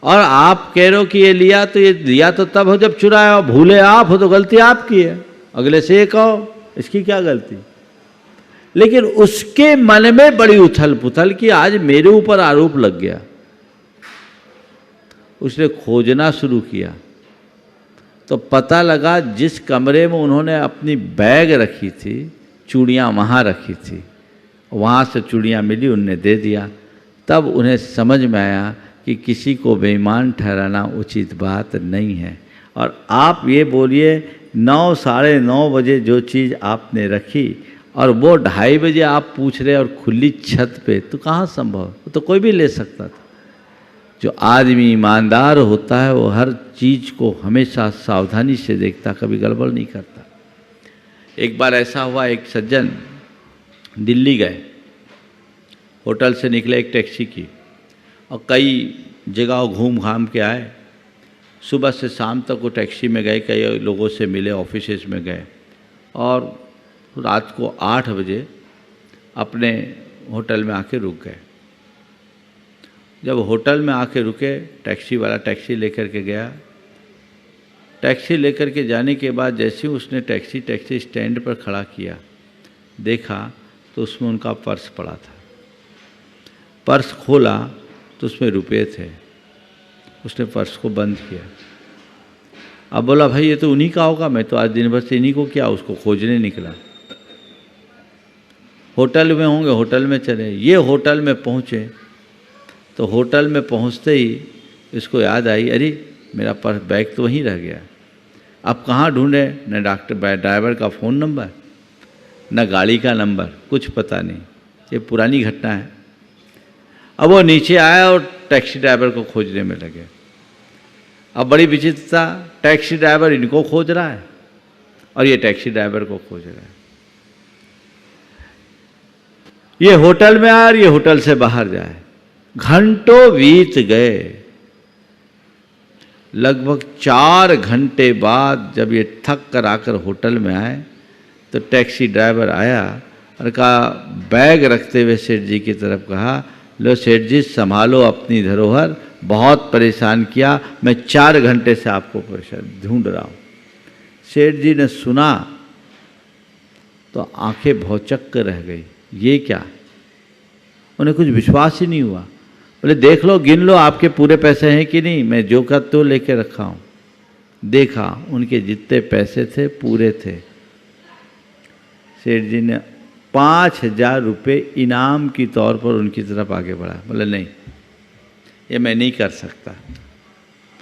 और आप कह रहे हो कि ये लिया, तो ये लिया तो तब हो जब चुराया हो। भूले आप हो तो गलती आपकी है, अगले से ये कहो इसकी क्या गलती। लेकिन उसके मन में बड़ी उथल पुथल कि आज मेरे ऊपर आरोप लग गया। उसने खोजना शुरू किया तो पता लगा जिस कमरे में उन्होंने अपनी बैग रखी थी, चूड़ियाँ वहाँ रखी थी, वहाँ से चूड़ियाँ मिली, उनने दे दिया। तब उन्हें समझ में आया कि किसी को बेईमान ठहराना उचित बात नहीं है। और आप ये बोलिए 9 साढ़े 9 बजे जो चीज़ आपने रखी और वो 2:30 बजे आप पूछ रहे और खुली छत पे, तो कहाँ संभव, तो कोई भी ले सकता था। जो आदमी ईमानदार होता है वो हर चीज़ को हमेशा सावधानी से देखता, कभी गड़बड़ नहीं करता। एक बार ऐसा हुआ, एक सज्जन दिल्ली गए, होटल से निकले एक टैक्सी की और कई जगह घूम घाम के आए। सुबह से शाम तक वो टैक्सी में गए, कई लोगों से मिले, ऑफिसेज में गए, और रात को 8 बजे अपने होटल में आके रुक गए। जब होटल में आके रुके, टैक्सी वाला टैक्सी लेकर के गया। टैक्सी लेकर के जाने के बाद जैसे ही उसने टैक्सी स्टैंड पर खड़ा किया, देखा तो उसमें उनका पर्स पड़ा था। पर्स खोला तो उसमें रुपए थे। उसने पर्स को बंद किया। अब बोला भाई ये तो उन्हीं का होगा, मैं तो आज दिन भर से इन्हीं को क्या, उसको खोजने निकला। होटल में होंगे, होटल में चले। ये होटल में पहुँचे तो होटल में पहुँचते ही इसको याद आई, अरे मेरा पर्स बैग तो वहीं रह गया। अब कहाँ ढूंढे, न ड्राइवर का फ़ोन नंबर, न गाड़ी का नंबर, कुछ पता नहीं। ये पुरानी घटना है। अब वो नीचे आया और टैक्सी ड्राइवर को खोजने में लगे। अब बड़ी विचित्रता, टैक्सी ड्राइवर इनको खोज रहा है और ये टैक्सी ड्राइवर को खोज रहा है। ये होटल में आए और ये होटल से बाहर जाए। घंटों बीत गए। लगभग 4 घंटे बाद जब ये थक कर आकर होटल में आए तो टैक्सी ड्राइवर आया और कहा, बैग रखते हुए सेठ जी की तरफ कहा, लो सेठ जी संभालो अपनी धरोहर, बहुत परेशान किया, मैं 4 घंटे से आपको परेशान ढूंढ रहा हूँ। सेठ जी ने सुना तो आंखें भौचक्क रह गई। ये क्या? उन्हें कुछ विश्वास ही नहीं हुआ। बोले देख लो, गिन लो आपके पूरे पैसे हैं कि नहीं, मैं जो का तो लेके रखा हूँ। देखा उनके जितने पैसे थे पूरे थे। सेठ जी ने 5,000 रुपये इनाम की तौर पर उनकी तरफ आगे बढ़ा। बोले नहीं, ये मैं नहीं कर सकता।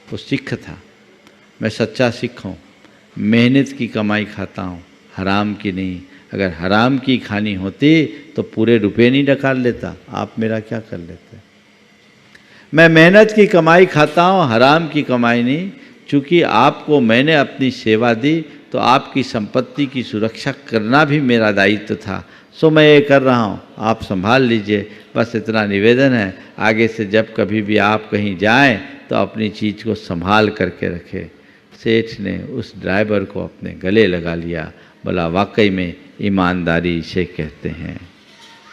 वो सिख था, मैं सच्चा सिख हूँ, मेहनत की कमाई खाता हूँ, हराम की नहीं। अगर हराम की खानी होती तो पूरे रुपए नहीं निकाल लेता, आप मेरा क्या कर लेते। मैं मेहनत की कमाई खाता हूँ, हराम की कमाई नहीं। चूँकि आपको मैंने अपनी सेवा दी तो आपकी संपत्ति की सुरक्षा करना भी मेरा दायित्व था, सो मैं ये कर रहा हूँ, आप संभाल लीजिए। बस इतना निवेदन है, आगे से जब कभी भी आप कहीं जाएं तो अपनी चीज़ को संभाल करके रखें। सेठ ने उस ड्राइवर को अपने गले लगा लिया। बोला वाकई में ईमानदारी इसे कहते हैं।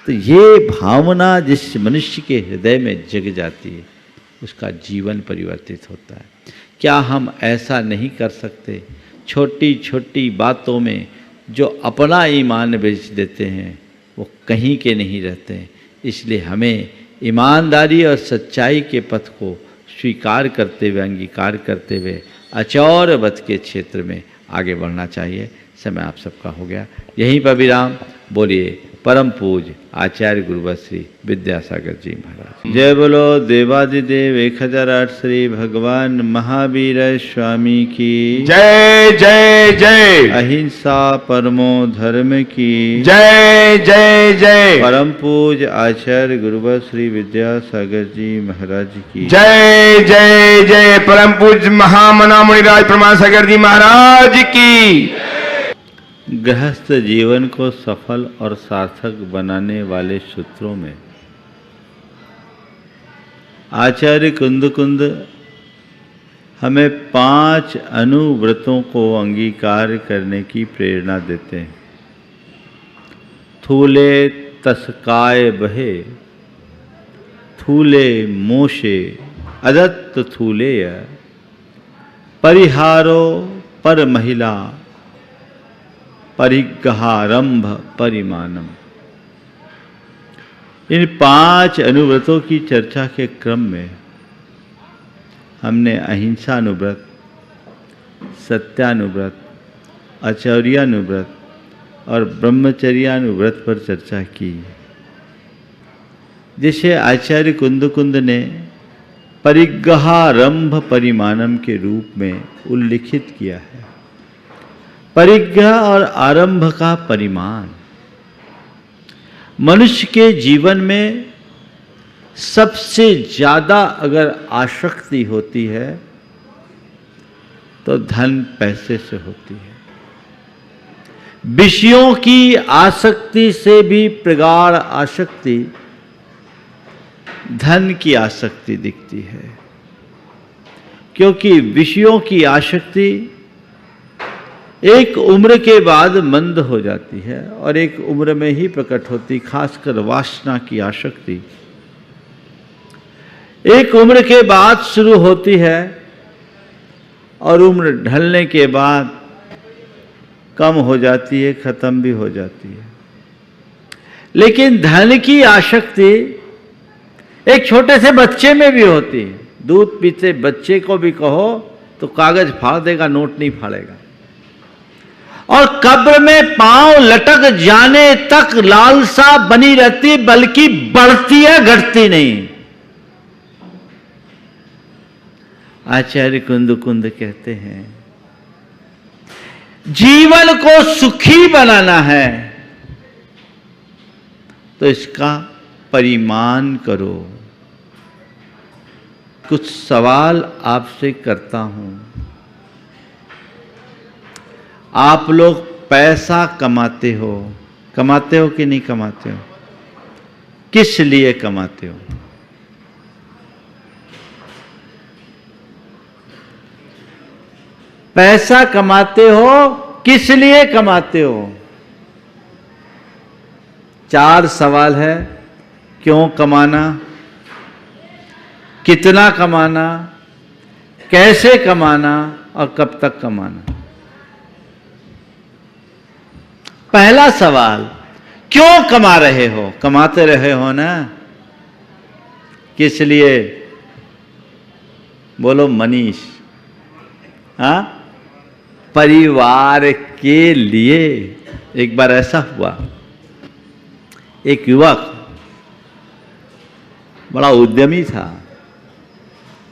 तो ये भावना जिस मनुष्य के हृदय में जग जाती है उसका जीवन परिवर्तित होता है। क्या हम ऐसा नहीं कर सकते? छोटी छोटी बातों में जो अपना ईमान बेच देते हैं वो कहीं के नहीं रहते हैं। इसलिए हमें ईमानदारी और सच्चाई के पथ को स्वीकार करते हुए, अंगीकार करते हुए अचौर वध के क्षेत्र में आगे बढ़ना चाहिए। समय आप सबका हो गया, यहीं पर विराम। बोलिए परम पूज्य आचार्य गुरुवर श्री विद्यासागर जी महाराज। जय बोलो देवादिदेव 1008 श्री भगवान महावीर स्वामी की जय जय जय। अहिंसा परमो धर्म की जय जय जय। परम पूज्य आचार्य गुरुवर श्री विद्यासागर जी महाराज की जय जय जय। परम पूज्य महामना मुनिराज प्रमाण सागर जी महाराज की। गृहस्थ जीवन को सफल और सार्थक बनाने वाले सूत्रों में आचार्य कुंद हमें 5 अनुव्रतों को अंगीकार करने की प्रेरणा देते हैं। थूले तस्काय बहे, थूले मोशे अदत्त थूलेय, परिहारो पर महिला, परिग्रहारंभ परिमानम। इन 5 अनुव्रतों की चर्चा के क्रम में हमने अहिंसानुव्रत, सत्यानुव्रत, आचर्यानुव्रत और ब्रह्मचर्यानुव्रत पर चर्चा की, जिसे आचार्य कुंद ने परिग्रहारंभ परिमानम के रूप में उल्लिखित किया है। परिग्रह और आरंभ का परिमाण मनुष्य के जीवन में सबसे ज़्यादा अगर आसक्ति होती है तो धन पैसे से होती है। विषयों की आसक्ति से भी प्रगाढ़ आसक्ति धन की आसक्ति दिखती है, क्योंकि विषयों की आसक्ति एक उम्र के बाद मंद हो जाती है और एक उम्र में ही प्रकट होती। खासकर वासना की आसक्ति एक उम्र के बाद शुरू होती है और उम्र ढलने के बाद कम हो जाती है, खत्म भी हो जाती है। लेकिन धन की आसक्ति एक छोटे से बच्चे में भी होती है। दूध पीते बच्चे को भी कहो तो कागज फाड़ देगा, नोट नहीं फाड़ेगा। और कब्र में पांव लटक जाने तक लालसा बनी रहती, बल्कि बढ़ती है, घटती नहीं। आचार्य कुंद कहते हैं जीवन को सुखी बनाना है तो इसका परिमाण करो। कुछ सवाल आपसे करता हूं। आप लोग पैसा कमाते हो कि नहीं कमाते हो? किस लिए कमाते हो? पैसा कमाते हो किस लिए कमाते हो? 4 सवाल है। क्यों कमाना, कितना कमाना, कैसे कमाना और कब तक कमाना। पहला सवाल, क्यों कमा रहे हो? कमाते रहे हो ना, किस लिए? बोलो मनीष। हाँ, परिवार के लिए। एक बार ऐसा हुआ, एक युवक बड़ा उद्यमी था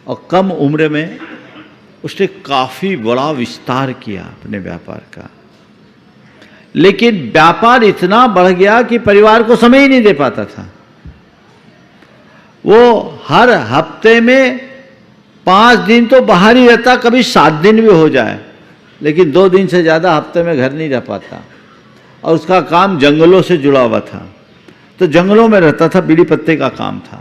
और कम उम्र में उसने काफी बड़ा विस्तार किया अपने व्यापार का। लेकिन व्यापार इतना बढ़ गया कि परिवार को समय ही नहीं दे पाता था। वो हर हफ्ते में 5 दिन तो बाहर ही रहता, कभी 7 दिन भी हो जाए, लेकिन 2 दिन से ज़्यादा हफ्ते में घर नहीं रह पाता। और उसका काम जंगलों से जुड़ा हुआ था, तो जंगलों में रहता था, बीड़ी पत्ते का काम था।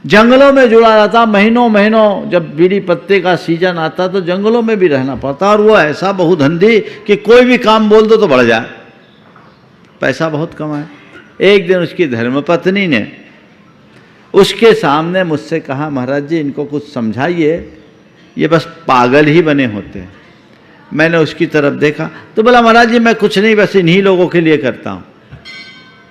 जंगलों में जुड़ा रहता, महीनों जब बीड़ी पत्ते का सीजन आता तो जंगलों में भी रहना पड़ता। और वो ऐसा बहुधंधी कि कोई भी काम बोल दो तो बढ़ जाए, पैसा बहुत कमाए। एक दिन उसकी धर्मपत्नी ने उसके सामने मुझसे कहा, महाराज जी इनको कुछ समझाइए, ये बस पागल ही बने होते हैं। मैंने उसकी तरफ देखा तो बोला, महाराज जी मैं कुछ नहीं, बस इन्हीं लोगों के लिए करता हूँ।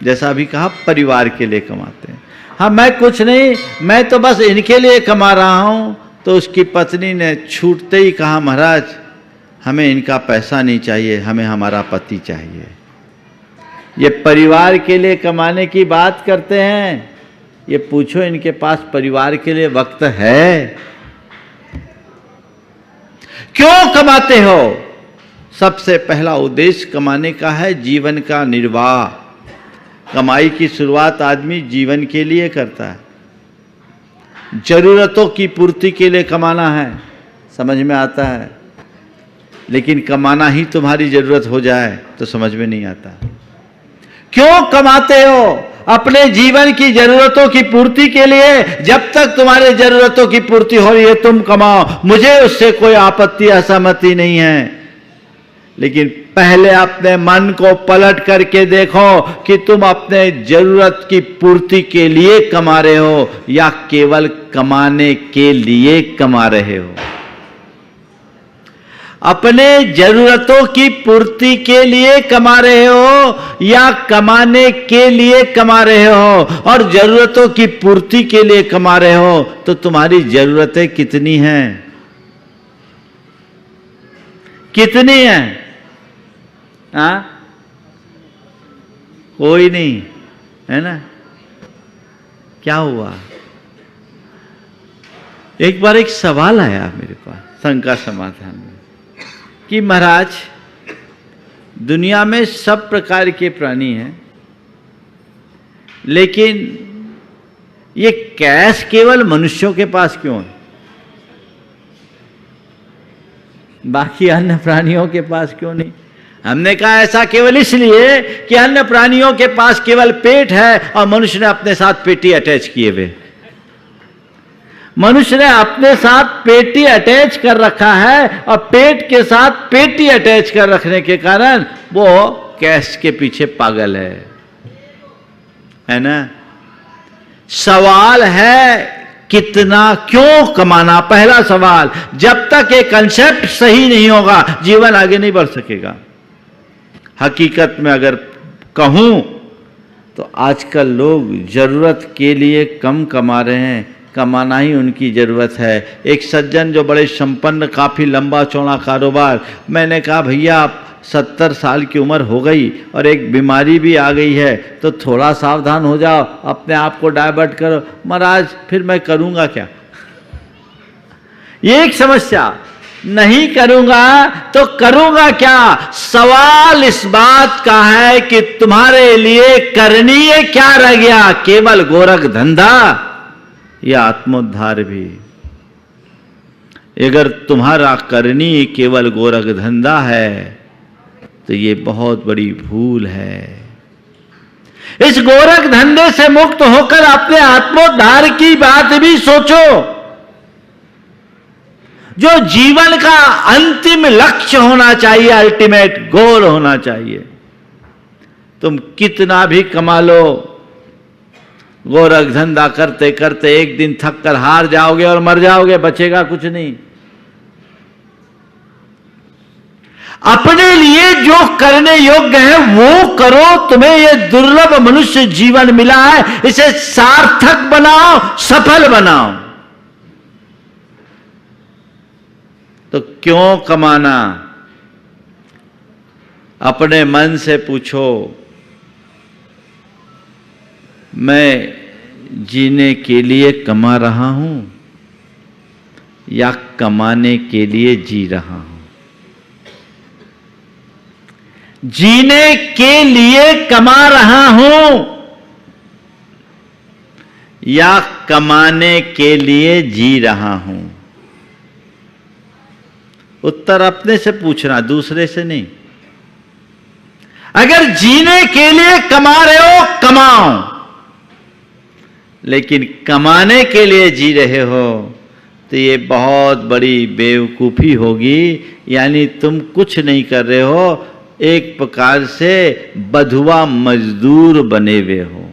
जैसा अभी कहा, परिवार के लिए कमाते हैं। हाँ, मैं कुछ नहीं, मैं तो बस इनके लिए कमा रहा हूँ। तो उसकी पत्नी ने छूटते ही कहा, महाराज हमें इनका पैसा नहीं चाहिए, हमें हमारा पति चाहिए। ये परिवार के लिए कमाने की बात करते हैं, ये पूछो इनके पास परिवार के लिए वक्त है? क्यों कमाते हो? सबसे पहला उद्देश्य कमाने का है जीवन का निर्वाह। कमाई की शुरुआत आदमी जीवन के लिए करता है, जरूरतों की पूर्ति के लिए कमाना है, समझ में आता है। लेकिन कमाना ही तुम्हारी जरूरत हो जाए तो समझ में नहीं आता। क्यों कमाते हो? अपने जीवन की जरूरतों की पूर्ति के लिए। जब तक तुम्हारे जरूरतों की पूर्ति हो रही है तुम कमाओ, मुझे उससे कोई आपत्ति असहमति नहीं है। लेकिन पहले अपने मन को पलट करके देखो कि तुम अपने जरूरत की पूर्ति के लिए कमा रहे हो या केवल कमाने के लिए कमा रहे हो। अपने जरूरतों की पूर्ति के लिए कमा रहे हो या कमाने के लिए कमा रहे हो? और जरूरतों की पूर्ति के लिए कमा रहे हो तो तुम्हारी जरूरतें कितनी हैं? कितनी हैं? हाँ, कोई नहीं है ना। क्या हुआ? एक बार एक सवाल आया मेरे पास शंका समाधान में कि महाराज दुनिया में सब प्रकार के प्राणी हैं, लेकिन ये कैश केवल मनुष्यों के पास क्यों है, बाकी अन्य प्राणियों के पास क्यों नहीं? हमने कहा ऐसा केवल इसलिए कि अन्य प्राणियों के पास केवल पेट है और मनुष्य ने अपने साथ पेटी अटैच किए हुए। मनुष्य ने अपने साथ पेटी अटैच कर रखा है और पेट के साथ पेटी अटैच कर रखने के कारण वो कैश के पीछे पागल है ना। सवाल है कितना, क्यों कमाना? पहला सवाल। जब तक ये कंसेप्ट सही नहीं होगा जीवन आगे नहीं बढ़ सकेगा। हकीकत में अगर कहूं तो आजकल लोग ज़रूरत के लिए कम कमा रहे हैं, कमाना ही उनकी ज़रूरत है। एक सज्जन जो बड़े संपन्न, काफ़ी लंबा चौड़ा कारोबार, मैंने कहा भैया आप 70 साल की उम्र हो गई और एक बीमारी भी आ गई है तो थोड़ा सावधान हो जाओ, अपने आप को डाइवर्ट करो। महाराज फिर मैं करूँगा क्या? ये एक समस्या, नहीं करूँगा तो करूँगा क्या? सवाल इस बात का है कि तुम्हारे लिए करणीय क्या रह गया? केवल गोरख धंधा या आत्मोद्धार भी? अगर तुम्हारा करनी केवल गोरख धंधा है तो ये बहुत बड़ी भूल है। इस गोरख धंधे से मुक्त होकर अपने आत्मोद्धार की बात भी सोचो, जो जीवन का अंतिम लक्ष्य होना चाहिए, अल्टीमेट गोल होना चाहिए। तुम कितना भी कमा लो, गोरख धंधा करते करते एक दिन थक कर हार जाओगे और मर जाओगे, बचेगा कुछ नहीं। अपने लिए जो करने योग्य है वो करो। तुम्हें यह दुर्लभ मनुष्य जीवन मिला है, इसे सार्थक बनाओ, सफल बनाओ। तो क्यों कमाना? अपने मन से पूछो, मैं जीने के लिए कमा रहा हूं या कमाने के लिए जी रहा हूं? जीने के लिए कमा रहा हूं या कमाने के लिए जी रहा हूं? उत्तर अपने से पूछना, दूसरे से नहीं। अगर जीने के लिए कमा रहे हो, कमाओ, लेकिन कमाने के लिए जी रहे हो तो ये बहुत बड़ी बेवकूफ़ी होगी। यानी तुम कुछ नहीं कर रहे हो, एक प्रकार से बधुआ मजदूर बने हुए हो।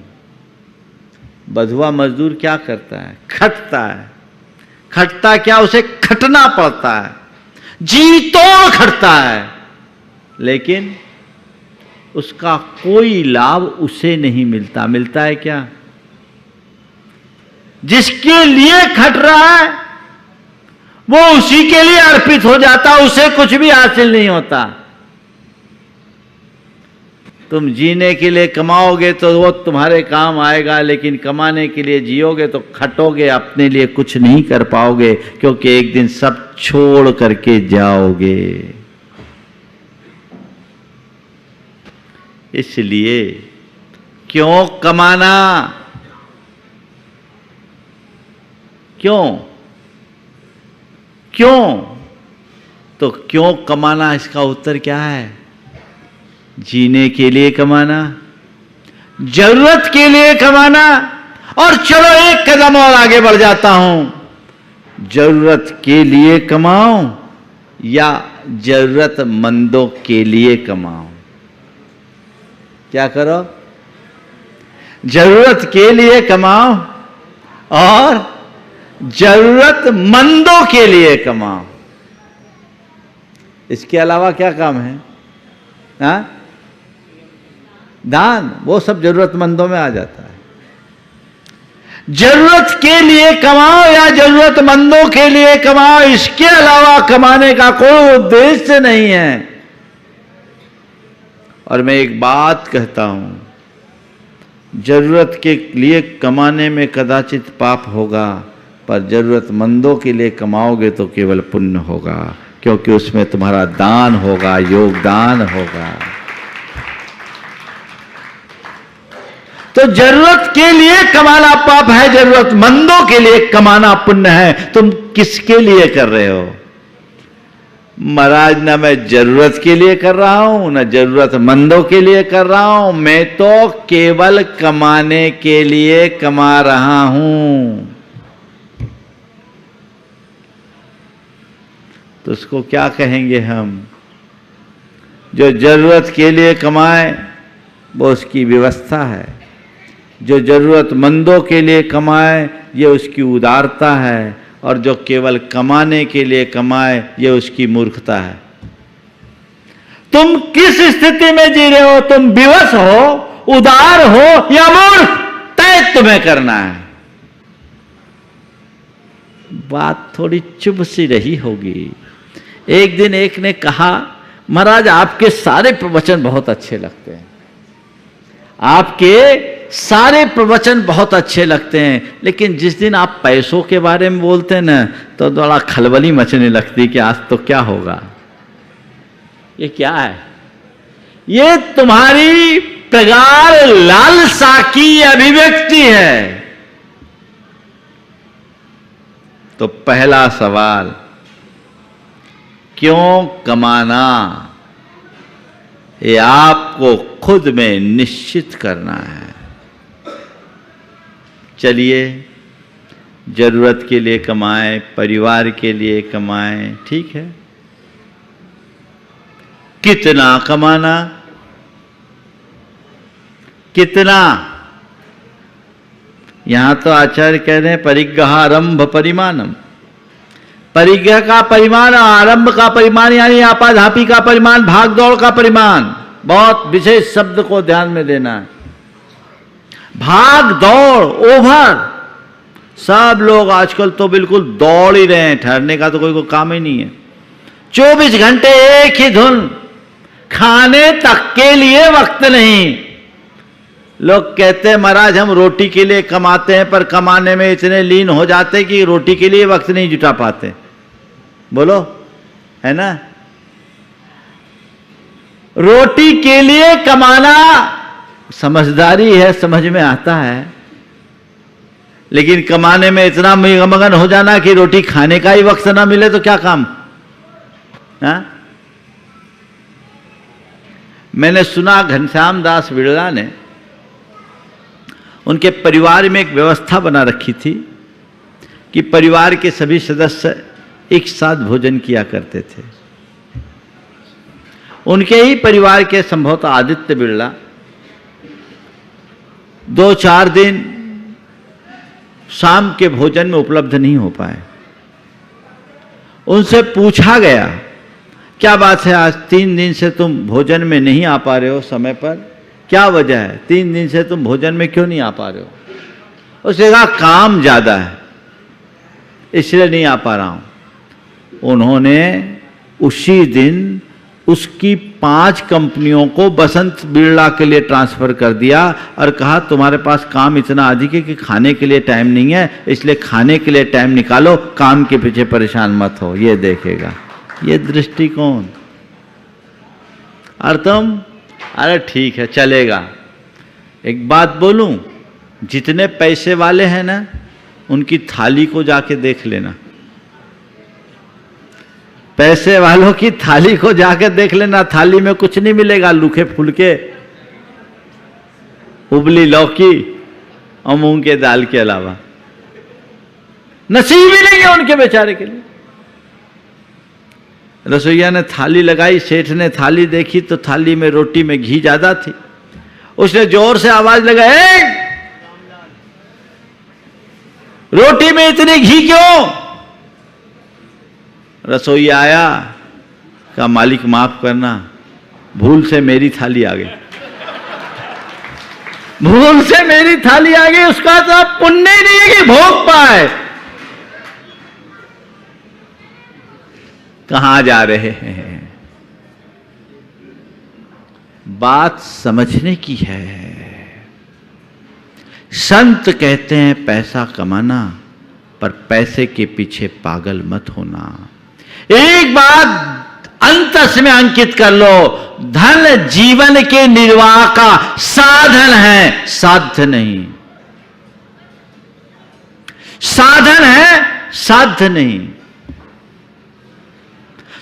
बधुआ मजदूर क्या करता है? खटता है। खटता क्या? उसे खटना पड़ता है, जी तोड़ खटता है, लेकिन उसका कोई लाभ उसे नहीं मिलता। मिलता है क्या? जिसके लिए खट रहा है वो उसी के लिए अर्पित हो जाता, उसे कुछ भी हासिल नहीं होता। तुम जीने के लिए कमाओगे तो वो तुम्हारे काम आएगा, लेकिन कमाने के लिए जियोगे तो खटोगे, अपने लिए कुछ नहीं कर पाओगे, क्योंकि एक दिन सब छोड़ करके जाओगे। इसलिए क्यों कमाना? क्यों? तो क्यों कमाना, इसका उत्तर क्या है? जीने के लिए कमाना, जरूरत के लिए कमाना। और चलो एक कदम और आगे बढ़ जाता हूं, जरूरत के लिए कमाओ या जरूरतमंदों के लिए कमाओ? क्या करो? जरूरत के लिए कमाओ और जरूरतमंदों के लिए कमाओ। इसके अलावा क्या काम है? हाँ? दान, वो सब जरूरतमंदों में आ जाता है। जरूरत के लिए कमाओ या जरूरतमंदों के लिए कमाओ, इसके अलावा कमाने का कोई उद्देश्य नहीं है। और मैं एक बात कहता हूं, जरूरत के लिए कमाने में कदाचित पाप होगा, पर जरूरतमंदों के लिए कमाओगे तो केवल पुण्य होगा, क्योंकि उसमें तुम्हारा दान होगा, योगदान होगा। तो जरूरत के लिए कमाना पाप है, जरूरतमंदों के लिए कमाना पुण्य है। तुम किसके लिए कर रहे हो? महाराज, ना मैं जरूरत के लिए कर रहा हूं, ना जरूरतमंदों के लिए कर रहा हूं, मैं तो केवल कमाने के लिए कमा रहा हूं। तो उसको क्या कहेंगे हम? जो जरूरत के लिए कमाए वो उसकी व्यवस्था है, जो जरूरतमंदों के लिए कमाए ये उसकी उदारता है, और जो केवल कमाने के लिए कमाए ये उसकी मूर्खता है। तुम किस स्थिति में जी रहे हो? तुम विवश हो उदार हो या मूर्ख, तय तुम्हें करना है। बात थोड़ी चुभ सी रही होगी। एक दिन एक ने कहा, महाराज आपके सारे प्रवचन बहुत अच्छे लगते हैं, आपके सारे प्रवचन बहुत अच्छे लगते हैं, लेकिन जिस दिन आप पैसों के बारे में बोलते हैं ना, तो थोड़ा खलबली मचने लगती कि आज तो क्या होगा। ये क्या है? ये तुम्हारी प्रगाढ़ लालसा की अभिव्यक्ति है। तो पहला सवाल, क्यों कमाना, ये आपको खुद में निश्चित करना है। चलिए, जरूरत के लिए कमाएं, परिवार के लिए कमाएं, ठीक है। कितना कमाना, कितना? यहां तो आचार्य कह रहे हैं परिग्रहारंभ परिमाणम। परिग्रह का परिमाण, आरंभ का परिमाण यानी आपाधापी का परिमाण, भाग दौड़ का परिमाण। बहुत विशेष शब्द को ध्यान में देना है। भाग दौड़, ओवर। सब लोग आजकल तो बिल्कुल दौड़ ही रहे हैं, ठहरने का तो कोई काम ही नहीं है। 24 घंटे एक ही धुन, खाने तक के लिए वक्त नहीं। लोग कहते हैं महाराज हम रोटी के लिए कमाते हैं, पर कमाने में इतने लीन हो जाते कि रोटी के लिए वक्त नहीं जुटा पाते। बोलो, है ना? रोटी के लिए कमाना समझदारी है, समझ में आता है, लेकिन कमाने में इतना मगन हो जाना कि रोटी खाने का ही वक्त ना मिले तो क्या काम। हा? मैंने सुना घनश्याम दास बिड़ला ने उनके परिवार में एक व्यवस्था बना रखी थी कि परिवार के सभी सदस्य एक साथ भोजन किया करते थे। उनके ही परिवार के संभवतः आदित्य बिड़ला 2-4 दिन शाम के भोजन में उपलब्ध नहीं हो पाए। उनसे पूछा गया, क्या बात है, आज 3 दिन से तुम भोजन में नहीं आ पा रहे हो समय पर, क्या वजह है? 3 दिन से तुम भोजन में क्यों नहीं आ पा रहे हो? उसने कहा काम ज्यादा है इसलिए नहीं आ पा रहा हूं। उन्होंने उसी दिन उसकी 5 कंपनियों को बसंत बिड़ला के लिए ट्रांसफर कर दिया और कहा तुम्हारे पास काम इतना अधिक है कि खाने के लिए टाइम नहीं है, इसलिए खाने के लिए टाइम निकालो, काम के पीछे परेशान मत हो। ये देखेगा, ये दृष्टिकोण। और तुम, अरे ठीक है चलेगा। एक बात बोलूं, जितने पैसे वाले हैं ना, उनकी थाली को जाके देख लेना। पैसे वालों की थाली को जाके देख लेना, थाली में कुछ नहीं मिलेगा, लूखे फुलके, उबली लौकी और मूंग के दाल के अलावा। नसीब ही नहीं है उनके बेचारे के लिए। रसोईया ने थाली लगाई, सेठ ने थाली देखी तो थाली में रोटी में घी ज्यादा थी। उसने जोर से आवाज लगाई, रोटी में इतनी घी क्यों? रसोईया आया, कहा मालिक माफ करना, भूल से मेरी थाली आ गई, भूल से मेरी थाली आ गई। उसका तो पुण्य ही नहीं है कि भोग पाए। कहां जा रहे हैं? बात समझने की है। संत कहते हैं पैसा कमाना, पर पैसे के पीछे पागल मत होना। एक बात अंतस में अंकित कर लो, धन जीवन के निर्वाह का साधन है, साध्य नहीं। साधन है, साध्य नहीं।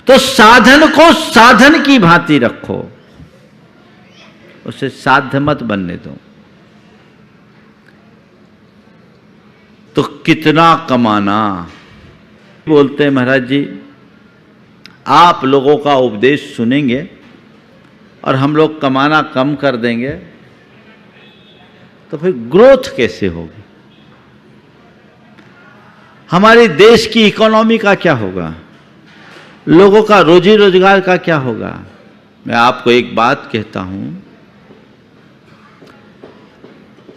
तो साधन को साधन की भांति रखो, उसे साध्य मत बनने दो। तो कितना कमाना बोलते हैं महाराज जी, आप लोगों का उपदेश सुनेंगे और हम लोग कमाना कम कर देंगे तो फिर ग्रोथ कैसे होगी? हमारे देश की इकोनॉमी का क्या होगा? लोगों का रोजी रोजगार का क्या होगा? मैं आपको एक बात कहता हूं,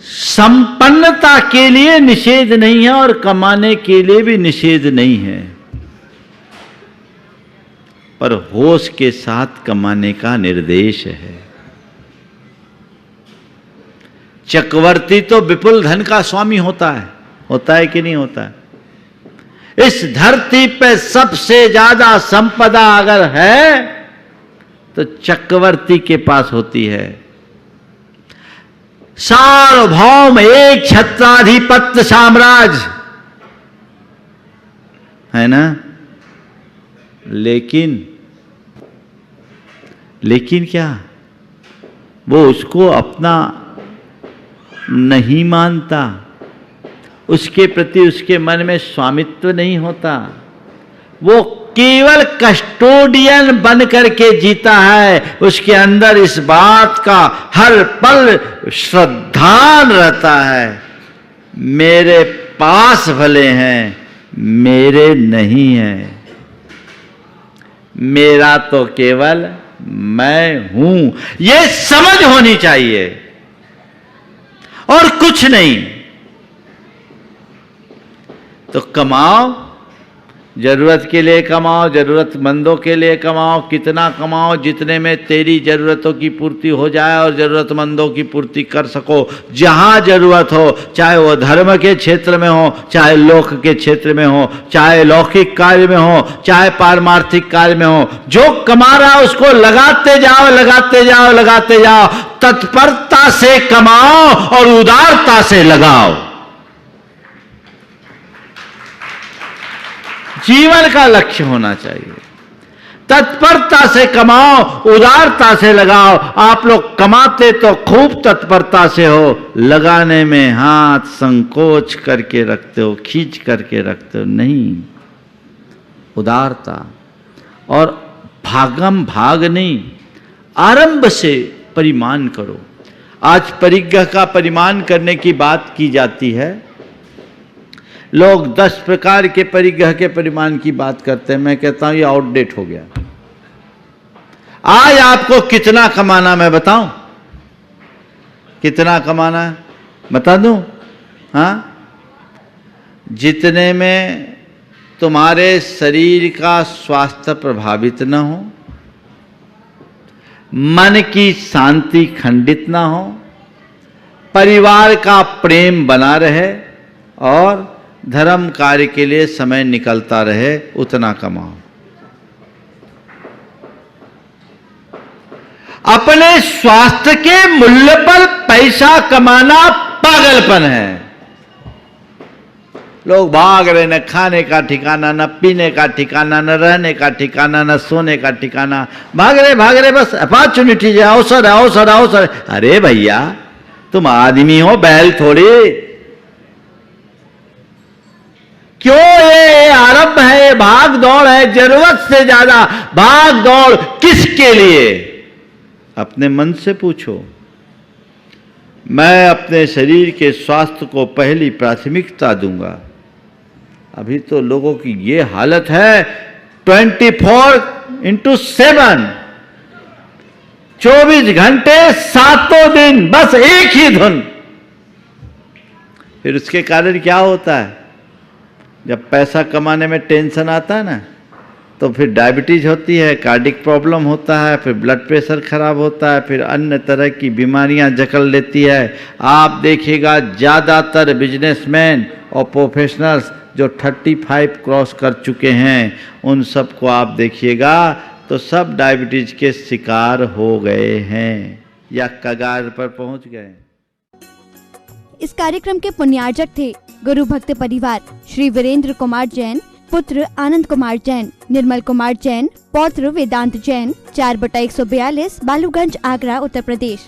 संपन्नता के लिए निषेध नहीं है और कमाने के लिए भी निषेध नहीं है, पर होश के साथ कमाने का निर्देश है। चक्रवर्ती तो विपुल धन का स्वामी होता है कि नहीं होता है? इस धरती पे सबसे ज्यादा संपदा अगर है तो चक्रवर्ती के पास होती है। सार्वभौम एक छत्राधिपत्य साम्राज्य है ना, लेकिन क्या वो उसको अपना नहीं मानता, उसके प्रति उसके मन में स्वामित्व नहीं होता, वो केवल कस्टोडियन बन करके जीता है। उसके अंदर इस बात का हर पल श्रद्धान रहता है, मेरे पास भले हैं, मेरे नहीं है, मेरा तो केवल मैं हूं, ये समझ होनी चाहिए और कुछ नहीं। तो कमाओ, जरूरत के लिए कमाओ, जरूरतमंदों के लिए कमाओ, कितना कमाओ जितने में तेरी जरूरतों की पूर्ति हो जाए और जरूरतमंदों की पूर्ति कर सको। जहां जरूरत हो, चाहे वो धर्म के क्षेत्र में हो, चाहे लोक के क्षेत्र में हो, चाहे लौकिक कार्य में हो, चाहे पारमार्थिक कार्य में हो, जो कमा रहा है उसको लगाते जाओ, लगाते जाओ, लगाते जाओ। तत्परता से कमाओ और उदारता से लगाओ। जीवन का लक्ष्य होना चाहिए। तत्परता से कमाओ, उदारता से लगाओ। आप लोग कमाते तो खूब तत्परता से हो, लगाने में हाथ संकोच करके रखते हो, खींच करके रखते हो। नहीं, उदारता और भागम भाग नहीं, आरंभ से परिमाण करो। आज परिग्रह का परिमाण करने की बात की जाती है। लोग 10 प्रकार के परिग्रह के परिमाण की बात करते हैं। मैं कहता हूं ये आउटडेट हो गया। आज आपको कितना कमाना मैं बताऊं? कितना कमाना है बता दूं? हाँ, जितने में तुम्हारे शरीर का स्वास्थ्य प्रभावित न हो, मन की शांति खंडित ना हो, परिवार का प्रेम बना रहे और धर्म कार्य के लिए समय निकलता रहे, उतना कमाओ। अपने स्वास्थ्य के मूल्य पर पैसा कमाना पागलपन है। लोग भाग रहे, न खाने का ठिकाना, न पीने का ठिकाना, न रहने का ठिकाना, न सोने का ठिकाना। भाग रहे बस अपॉर्चुनिटी है, अवसर है, अवसर है, अवसर है। अरे भैया, तुम आदमी हो, बैल थोड़ी। क्यों ये आरंभ है, भाग दौड़ है, जरूरत से ज्यादा भाग दौड़ किसके लिए? अपने मन से पूछो। मैं अपने शरीर के स्वास्थ्य को पहली प्राथमिकता दूंगा। अभी तो लोगों की ये हालत है, 24/7 24 घंटे 7 दिन बस एक ही धुन। फिर उसके कारण क्या होता है? जब पैसा कमाने में टेंशन आता है ना, तो फिर डायबिटीज होती है, कार्डिक प्रॉब्लम होता है, फिर ब्लड प्रेशर खराब होता है, फिर अन्य तरह की बीमारियां जकड़ लेती है। आप देखिएगा ज़्यादातर बिजनेसमैन और प्रोफेशनल्स जो 35 क्रॉस कर चुके हैं, उन सबको आप देखिएगा तो सब डायबिटीज के शिकार हो गए हैं या कगार पर पहुंच गए। इस कार्यक्रम के पुण्यार्जक थे गुरु भक्त परिवार श्री वीरेंद्र कुमार जैन, पुत्र आनंद कुमार जैन, निर्मल कुमार जैन, पौत्र वेदांत जैन, 4/142 बालूगंज, आगरा, उत्तर प्रदेश।